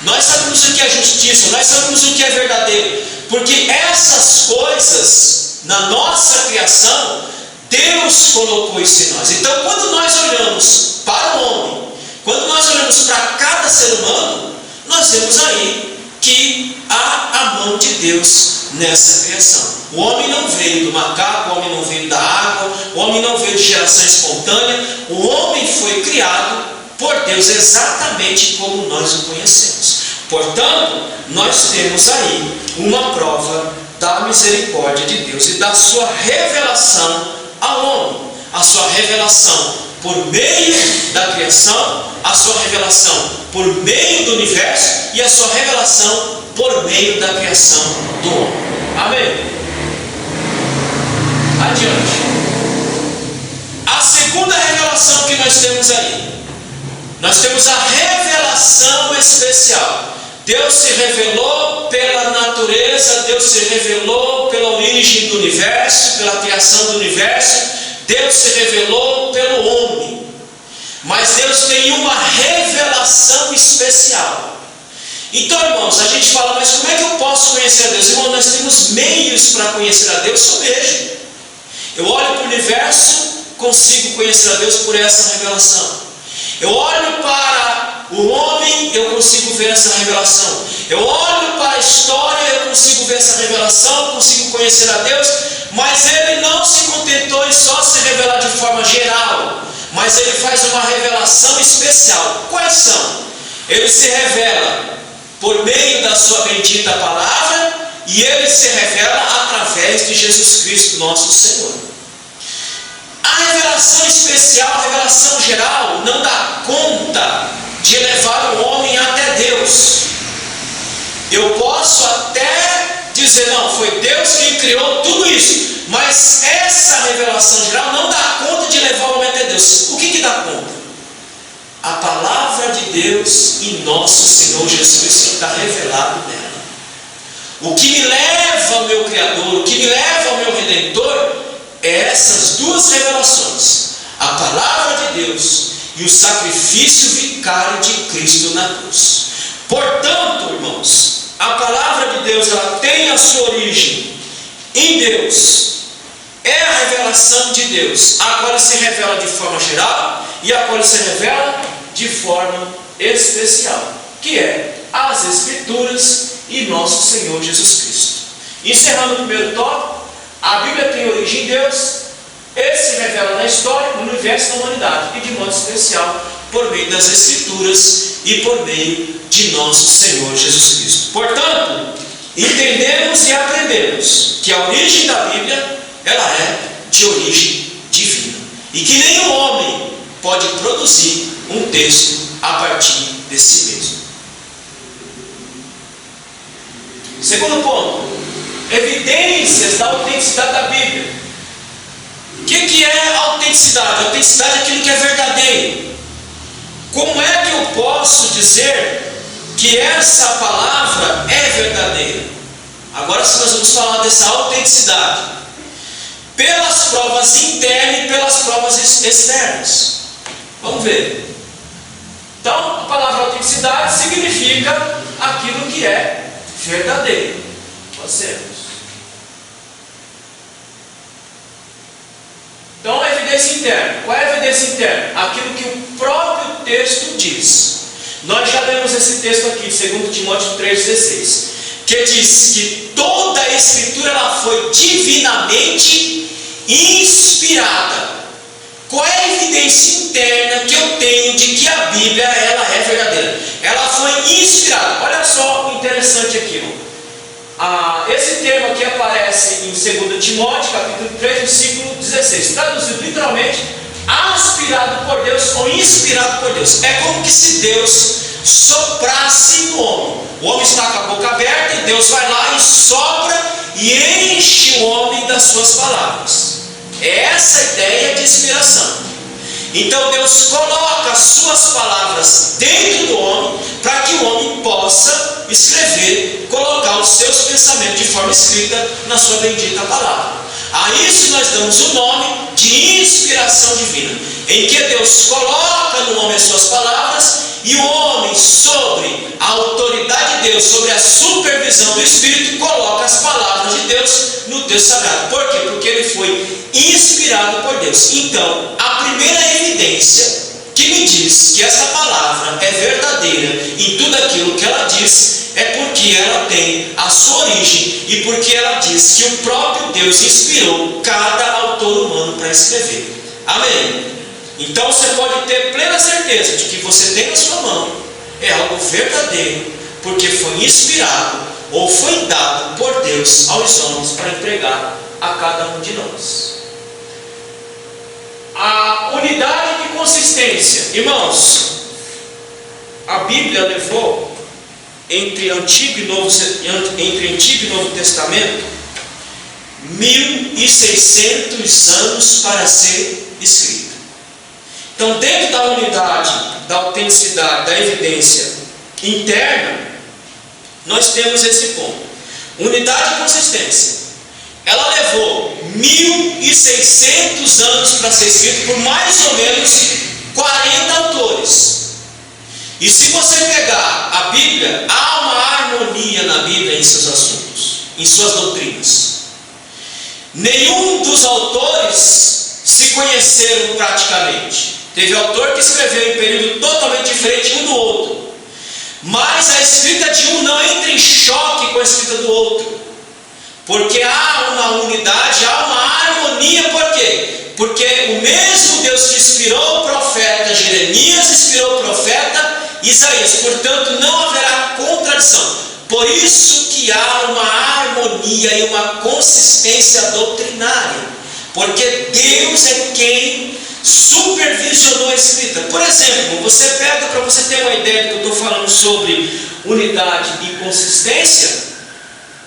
Nós sabemos o que é justiça. Nós sabemos o que é verdadeiro. Porque essas coisas, na nossa criação, Deus colocou isso em nós. Então quando nós olhamos para o homem, quando nós olhamos para cada ser humano, nós vemos aí que há a mão de Deus nessa criação. O homem não veio do macaco, o homem não veio da água, o homem não veio de geração espontânea. O homem foi criado por Deus exatamente como nós o conhecemos. Portanto, nós temos aí uma prova da misericórdia de Deus e da sua revelação ao homem. A sua revelação por meio da criação, a sua revelação por meio do universo e a sua revelação por meio da criação do homem. Amém? Adiante. A segunda revelação que nós temos aí, nós temos a revelação especial. Deus se revelou pela natureza natureza, Deus se revelou pela origem do universo, pela criação do universo, Deus se revelou pelo homem. Mas Deus tem uma revelação especial. Então, irmãos, a gente fala, mas como é que eu posso conhecer a Deus? Irmão, nós temos meios para conhecer a Deus, eu mesmo. Eu olho para o universo, consigo conhecer a Deus por essa revelação. Eu olho para o homem, eu consigo ver essa revelação. Eu olho para a história, eu consigo ver essa revelação, consigo conhecer a Deus. Mas Ele não se contentou em só se revelar de forma geral, mas Ele faz uma revelação especial. Quais são? Ele se revela por meio da sua bendita palavra, e Ele se revela através de Jesus Cristo, nosso Senhor. A revelação especial, a revelação geral, não dá conta de levar o homem até Deus. Eu posso até dizer, não, foi Deus quem criou tudo isso, mas essa revelação geral não dá conta de levar o homem até Deus. O que dá conta? A palavra de Deus e nosso Senhor Jesus Cristo está revelado nela. O que me leva ao meu Criador, o que me leva ao meu Redentor, é essas duas revelações: a palavra de Deus e o sacrifício vicário de Cristo na cruz. Portanto, irmãos, a palavra de Deus, ela tem a sua origem em Deus, é a revelação de Deus. Agora se revela de forma geral e agora se revela de forma especial, que é as Escrituras e nosso Senhor Jesus Cristo. Encerrando o primeiro tópico, a Bíblia tem origem em Deus, Ele se revela na história, no universo e na humanidade, e de modo especial por meio das Escrituras e por meio de nosso Senhor Jesus Cristo. Portanto, entendemos e aprendemos que a origem da Bíblia, ela é de origem divina, e que nenhum homem pode produzir um texto a partir de si mesmo. Segundo ponto, evidências da autenticidade da Bíblia. O que é autenticidade? A autenticidade é aquilo que é verdadeiro. Como é que eu posso dizer que essa palavra é verdadeira? Agora sim nós vamos falar dessa autenticidade. Pelas provas internas e pelas provas externas. Vamos ver. Então, a palavra autenticidade significa aquilo que é verdadeiro. Passemos. Então, a evidência interna. Qual é a evidência interna? Aquilo que o próprio texto diz. Nós já lemos esse texto aqui, 2 Timóteo 3,16, que diz que toda a Escritura ela foi divinamente inspirada. Qual é a evidência interna que eu tenho de que a Bíblia ela é verdadeira? Ela foi inspirada. Olha só o interessante aqui, irmão. Esse termo aqui aparece em 2 Timóteo, capítulo 3, versículo 16. Traduzido literalmente, aspirado por Deus ou inspirado por Deus. É como que se Deus soprasse no homem. O homem está com a boca aberta e Deus vai lá e sopra e enche o homem das suas palavras. É essa a ideia de inspiração. Então Deus coloca as suas palavras dentro do homem para que o homem possa escrever, colocar os seus pensamentos de forma escrita na sua bendita palavra. A isso nós damos o nome de inspiração divina, em que Deus coloca no homem as suas palavras e o homem, sobre a autoridade de Deus, sobre a supervisão do Espírito, coloca as palavras de Deus no texto sagrado. Por quê? Porque ele foi inspirado por Deus. Então, a primeira evidência que me diz que essa palavra é verdadeira em tudo aquilo que ela diz é porque ela tem a sua origem e porque ela diz que o próprio Deus inspirou cada autor humano para escrever. Amém? Então você pode ter plena certeza de que você tem na sua mão é algo verdadeiro, porque foi inspirado ou foi dado por Deus aos homens para entregar a cada um de nós. A unidade de consistência. Irmãos, a Bíblia levou entre Antigo e Novo Testamento 1600 anos para ser escrita. Então, dentro da unidade, da autenticidade, da evidência interna, nós temos esse ponto. Unidade e consistência. Ela levou 1.600 anos para ser escrita por mais ou menos 40 autores. E se você pegar a Bíblia, há uma harmonia na Bíblia em seus assuntos, em suas doutrinas. Nenhum dos autores se conheceram praticamente. Teve autor que escreveu em período totalmente diferente um do outro. Mas a escrita de um não entra em choque com a escrita do outro. Porque há uma unidade, há uma harmonia. Por quê? Porque o mesmo Deus que inspirou o profeta Jeremias, inspirou o profeta Isaías. Portanto, não haverá contradição. Por isso que há uma harmonia e uma consistência doutrinária. Porque Deus é quem supervisionou a escrita. Por exemplo, você pega, para você ter uma ideia do que eu estou falando sobre unidade e consistência,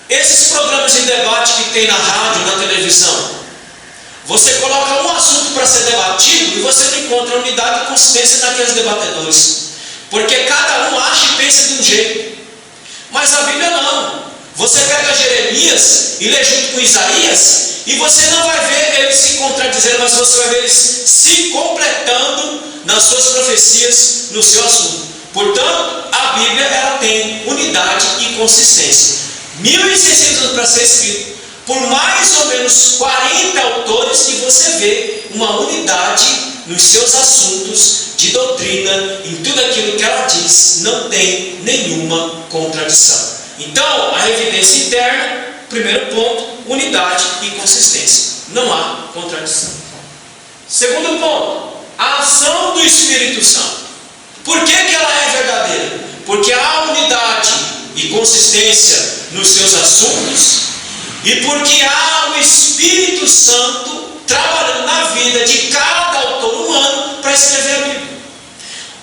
esses programas de debate que tem na rádio, na televisão, você coloca um assunto para ser debatido e você não encontra unidade e consistência naqueles debatedores, porque cada um acha e pensa de um jeito. Mas a Bíblia não. Você pega Jeremias e lê junto com Isaías, e você não vai ver eles se contradizendo, mas você vai ver eles se completando nas suas profecias, no seu assunto. Portanto, a Bíblia ela tem unidade e consistência. 1.600 anos para ser escrito por mais ou menos 40 autores, e você vê uma unidade nos seus assuntos de doutrina, em tudo aquilo que ela diz, não tem nenhuma contradição. Então, a evidência interna, primeiro ponto, unidade e consistência. Não há contradição. Segundo ponto, a ação do Espírito Santo. Por que ela é verdadeira? Porque há unidade e consistência nos seus assuntos, e porque há o Espírito Santo trabalhando na vida de cada autor humano para escrever a Bíblia.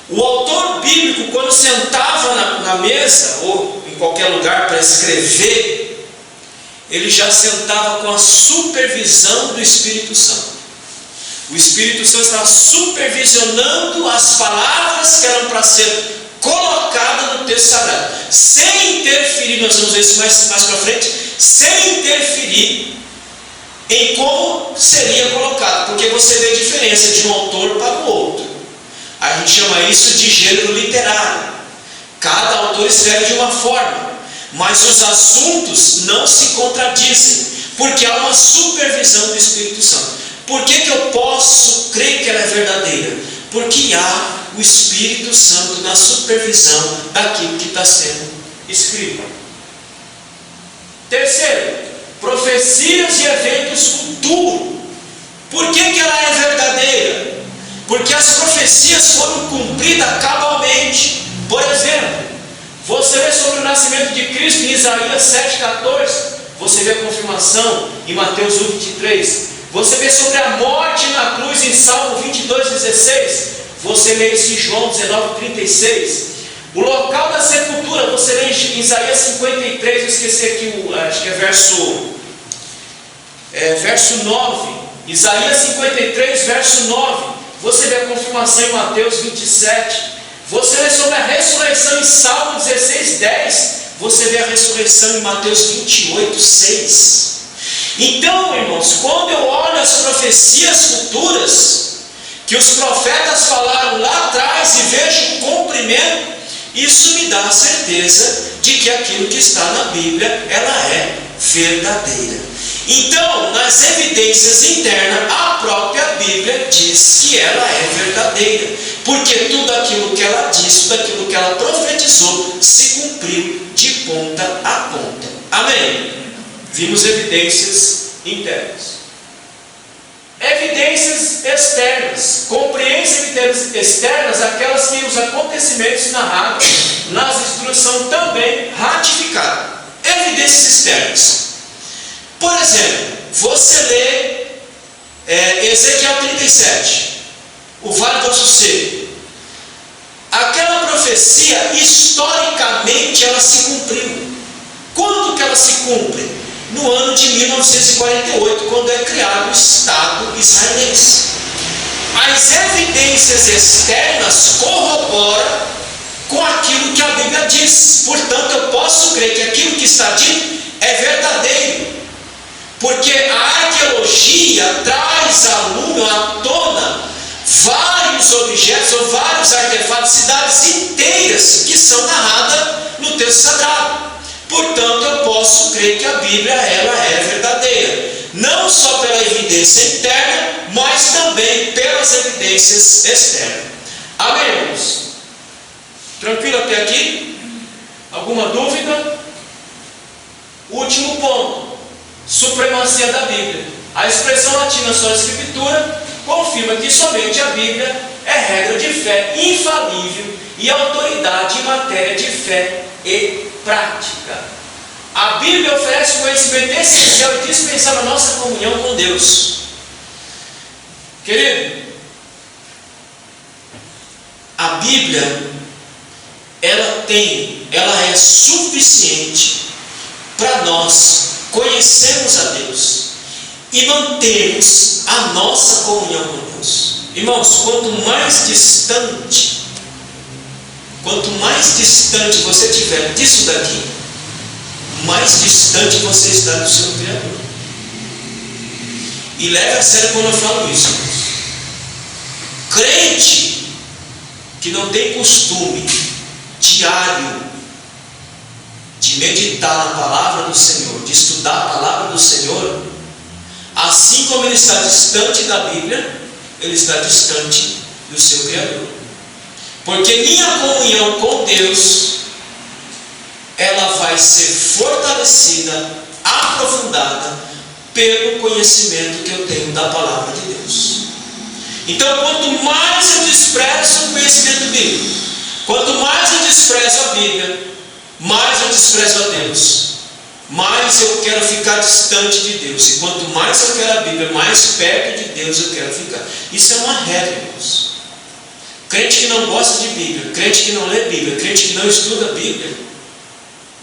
O autor bíblico, quando sentava na mesa ou em qualquer lugar para escrever, ele já sentava com a supervisão do Espírito Santo. O Espírito Santo estava supervisionando as palavras que eram para ser colocadas no texto sagrado, sem interferir, nós vamos ver isso mais para frente, sem interferir em como seria colocado, porque você vê a diferença de um autor para o outro. A gente chama isso de gênero literário. Cada autor escreve de uma forma, mas os assuntos não se contradizem, porque há uma supervisão do Espírito Santo. Por que eu posso crer que ela é verdadeira? Porque há o Espírito Santo na supervisão daquilo que está sendo escrito. Terceiro, profecias e eventos futuros. Por que ela é verdadeira? Porque as profecias foram cumpridas cabalmente. Por exemplo, você vê sobre o nascimento de Cristo em Isaías 7,14, você vê a confirmação em Mateus 1,23, você vê sobre a morte na cruz em Salmo 22,16, você lê isso em João 19,36, o local da sepultura, você lê em Isaías 53, eu esqueci aqui, acho que é verso 9, Isaías 53, verso 9, você vê a confirmação em Mateus 27, você lê sobre a ressurreição em Salmo 16,10, você vê a ressurreição em Mateus 28,6. Então, irmãos, quando eu olho as profecias futuras, que os profetas falaram lá atrás e vejo o cumprimento, isso me dá a certeza de que aquilo que está na Bíblia, ela é verdadeira. Então, nas evidências internas, a própria Bíblia diz que ela é verdadeira, porque tudo aquilo que ela disse, tudo aquilo que ela profetizou, se cumpriu de ponta a ponta. Amém? Vimos evidências internas. Evidências externas. Compreende evidências externas, aquelas que os acontecimentos narrados nas escrituras são também ratificados. Evidências externas. Por exemplo, você lê Ezequiel 37, o Vale do Sossego. Aquela profecia, historicamente, ela se cumpriu. Quando que ela se cumpre? No ano de 1948, quando é criado o Estado israelense. As evidências externas corroboram com aquilo que a Bíblia diz. Portanto, eu posso crer que aquilo que está dito é verdadeiro, porque a arqueologia traz à tona vários objetos ou vários artefatos, cidades inteiras que são narradas no texto sagrado. Portanto, eu posso crer que a Bíblia ela é verdadeira, não só pela evidência interna, mas também pelas evidências externas. Amém, irmãos? Tranquilo até aqui? Alguma dúvida? Último ponto: supremacia da Bíblia. A expressão latina sola escritura confirma que somente a Bíblia é regra de fé infalível e autoridade em matéria de fé e prática. A Bíblia oferece conhecimento essencial e dispensável à nossa comunhão com Deus. Querido, a Bíblia ela é suficiente para nós conhecermos a Deus e mantermos a nossa comunhão com Deus. Irmãos, quanto mais distante você estiver disso daqui, mais distante você está do seu Criador. E leve a sério quando eu falo isso, irmãos. Crente que não tem costume diário de meditar na palavra do Senhor, de estudar a palavra do Senhor, assim como ele está distante da Bíblia, ele está distante do seu Criador. Porque minha comunhão com Deus, ela vai ser fortalecida, aprofundada pelo conhecimento que eu tenho da palavra de Deus. Então, quanto mais eu desprezo o conhecimento bíblico, quanto mais eu desprezo a Bíblia, mais eu desprezo a Deus, mais eu quero ficar distante de Deus. E quanto mais eu quero a Bíblia, mais perto de Deus eu quero ficar. Isso é uma regra, irmãos. Crente que não gosta de Bíblia, crente que não lê Bíblia, crente que não estuda a Bíblia,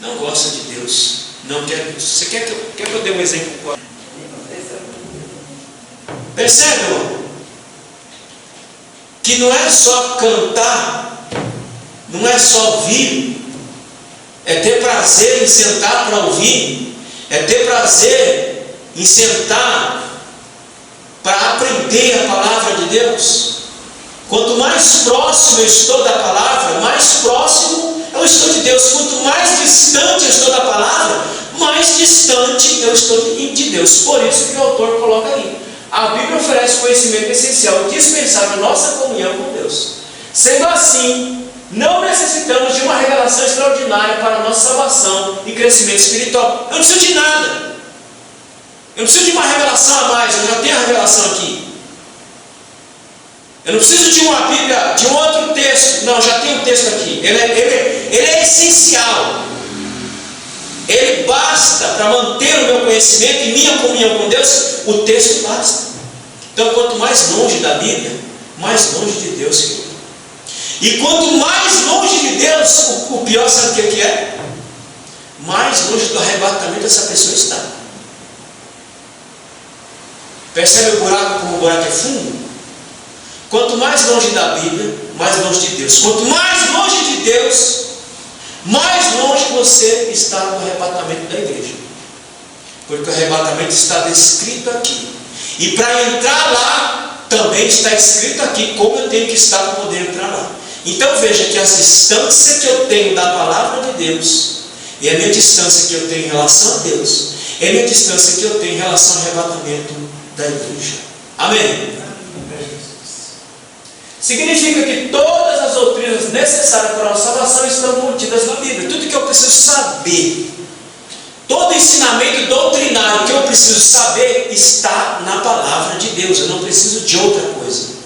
não gosta de Deus, não quer Deus. Você quer que eu dê um exemplo? Percebe, irmão? Que não é só cantar, não é só ouvir, é ter prazer em sentar para ouvir, é ter prazer em sentar para aprender a palavra de Deus. Quanto mais próximo eu estou da palavra, mais próximo eu estou de Deus. Quanto mais distante eu estou da palavra, mais distante eu estou de Deus. Por isso que o autor coloca aí: a Bíblia oferece conhecimento essencial e dispensável à nossa comunhão com Deus. Sendo assim, não necessitamos de uma revelação extraordinária para a nossa salvação e crescimento espiritual. Eu não preciso de nada. Eu não preciso de uma revelação a mais. Eu já tenho a revelação aqui. Eu não preciso de uma Bíblia, de um outro texto. Não, já tem um texto aqui. Ele é essencial. Ele basta para manter o meu conhecimento e minha comunhão com Deus. O texto basta. Então, quanto mais longe da Bíblia, mais longe de Deus, querido. E quanto mais longe de Deus, o pior, sabe o que é? Mais longe do arrebatamento essa pessoa está. Percebe o buraco, como o buraco é fundo? Quanto mais longe da Bíblia, mais longe de Deus. Quanto mais longe de Deus, mais longe você está do arrebatamento da igreja. Porque o arrebatamento está descrito aqui. E para entrar lá, também está escrito aqui como eu tenho que estar para poder entrar lá. Então veja que a distância que eu tenho da palavra de Deus, e a minha distância que eu tenho em relação a Deus, é a minha distância que eu tenho em relação ao arrebatamento da igreja. Amém? Significa que todas as doutrinas necessárias para a salvação estão contidas na Bíblia. Tudo que eu preciso saber, todo ensinamento doutrinário que eu preciso saber, está na palavra de Deus. Eu não preciso de outra coisa.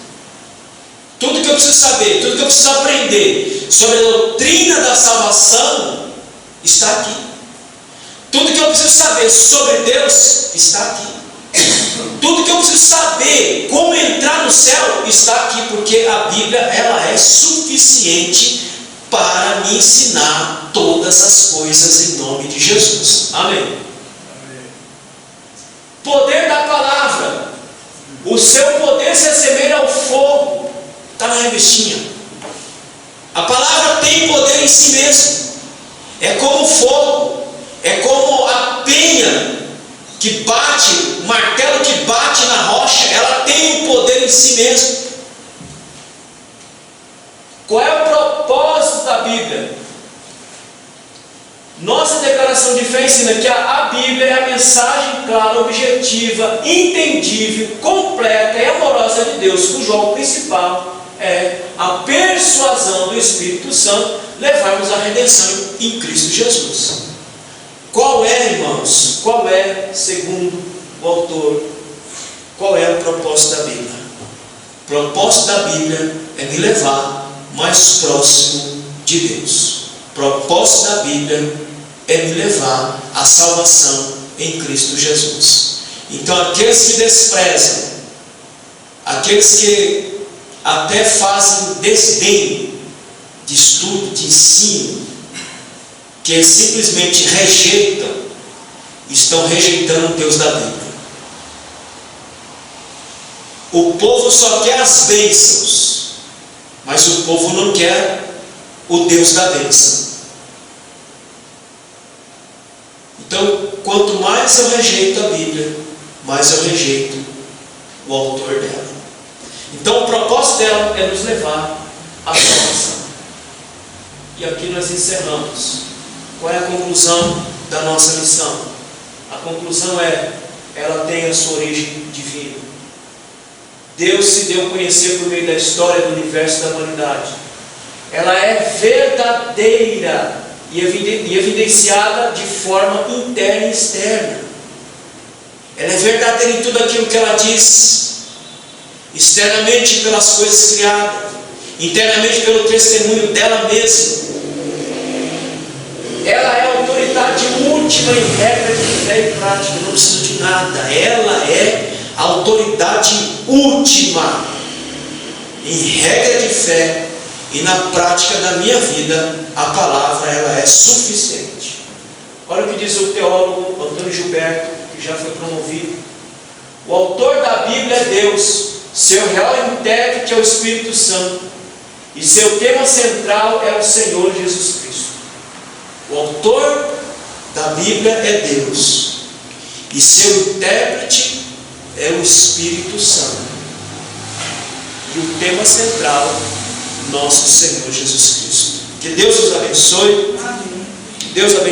Tudo que eu preciso saber, tudo que eu preciso aprender sobre a doutrina da salvação, está aqui. Tudo que eu preciso saber sobre Deus, está aqui. Tudo que eu preciso saber como entrar no céu está aqui, porque a Bíblia ela é suficiente para me ensinar todas as coisas em nome de Jesus. Amém. Poder da palavra. O seu poder se assemelha ao fogo. Está na revistinha. A palavra tem poder em si mesmo. É como fogo. É como a que bate, o martelo que bate na rocha, ela tem um poder em si mesmo. Qual é o propósito da Bíblia? Nossa declaração de fé ensina que a Bíblia é a mensagem clara, objetiva, entendível, completa e amorosa de Deus, cujo alvo principal é a persuasão do Espírito Santo, levarmos à redenção em Cristo Jesus. Qual é, irmãos? Qual é, segundo o autor, qual é o propósito da Bíblia? O propósito da Bíblia é me levar mais próximo de Deus. O propósito da Bíblia é me levar à salvação em Cristo Jesus. Então, aqueles que desprezam, aqueles que até fazem desdém de estudo, de ensino, que simplesmente rejeitam, estão rejeitando o Deus da Bíblia. O povo só quer as bênçãos, mas o povo não quer o Deus da bênção. Então, quanto mais eu rejeito a Bíblia, mais eu rejeito o autor dela. Então, o propósito dela é nos levar à salvação. E aqui nós encerramos. Qual é a conclusão da nossa lição? A conclusão é: ela tem a sua origem divina. Deus se deu a conhecer por meio da história do universo e da humanidade. Ela é verdadeira e evidenciada de forma interna e externa. Ela é verdadeira em tudo aquilo que ela diz, externamente pelas coisas criadas, internamente pelo testemunho dela mesma. Ela é a autoridade última em regra de fé e prática, não preciso de nada. Ela é a autoridade última em regra de fé e na prática da minha vida. A palavra, ela é suficiente. Olha o que diz o teólogo Antônio Gilberto, que já foi promovido. O autor da Bíblia é Deus, seu real intérprete é o Espírito Santo, e seu tema central é o Senhor Jesus Cristo. O autor da Bíblia é Deus, e seu intérprete é o Espírito Santo, e o tema central, nosso Senhor Jesus Cristo. Que Deus os abençoe. Amém. Deus abençoe.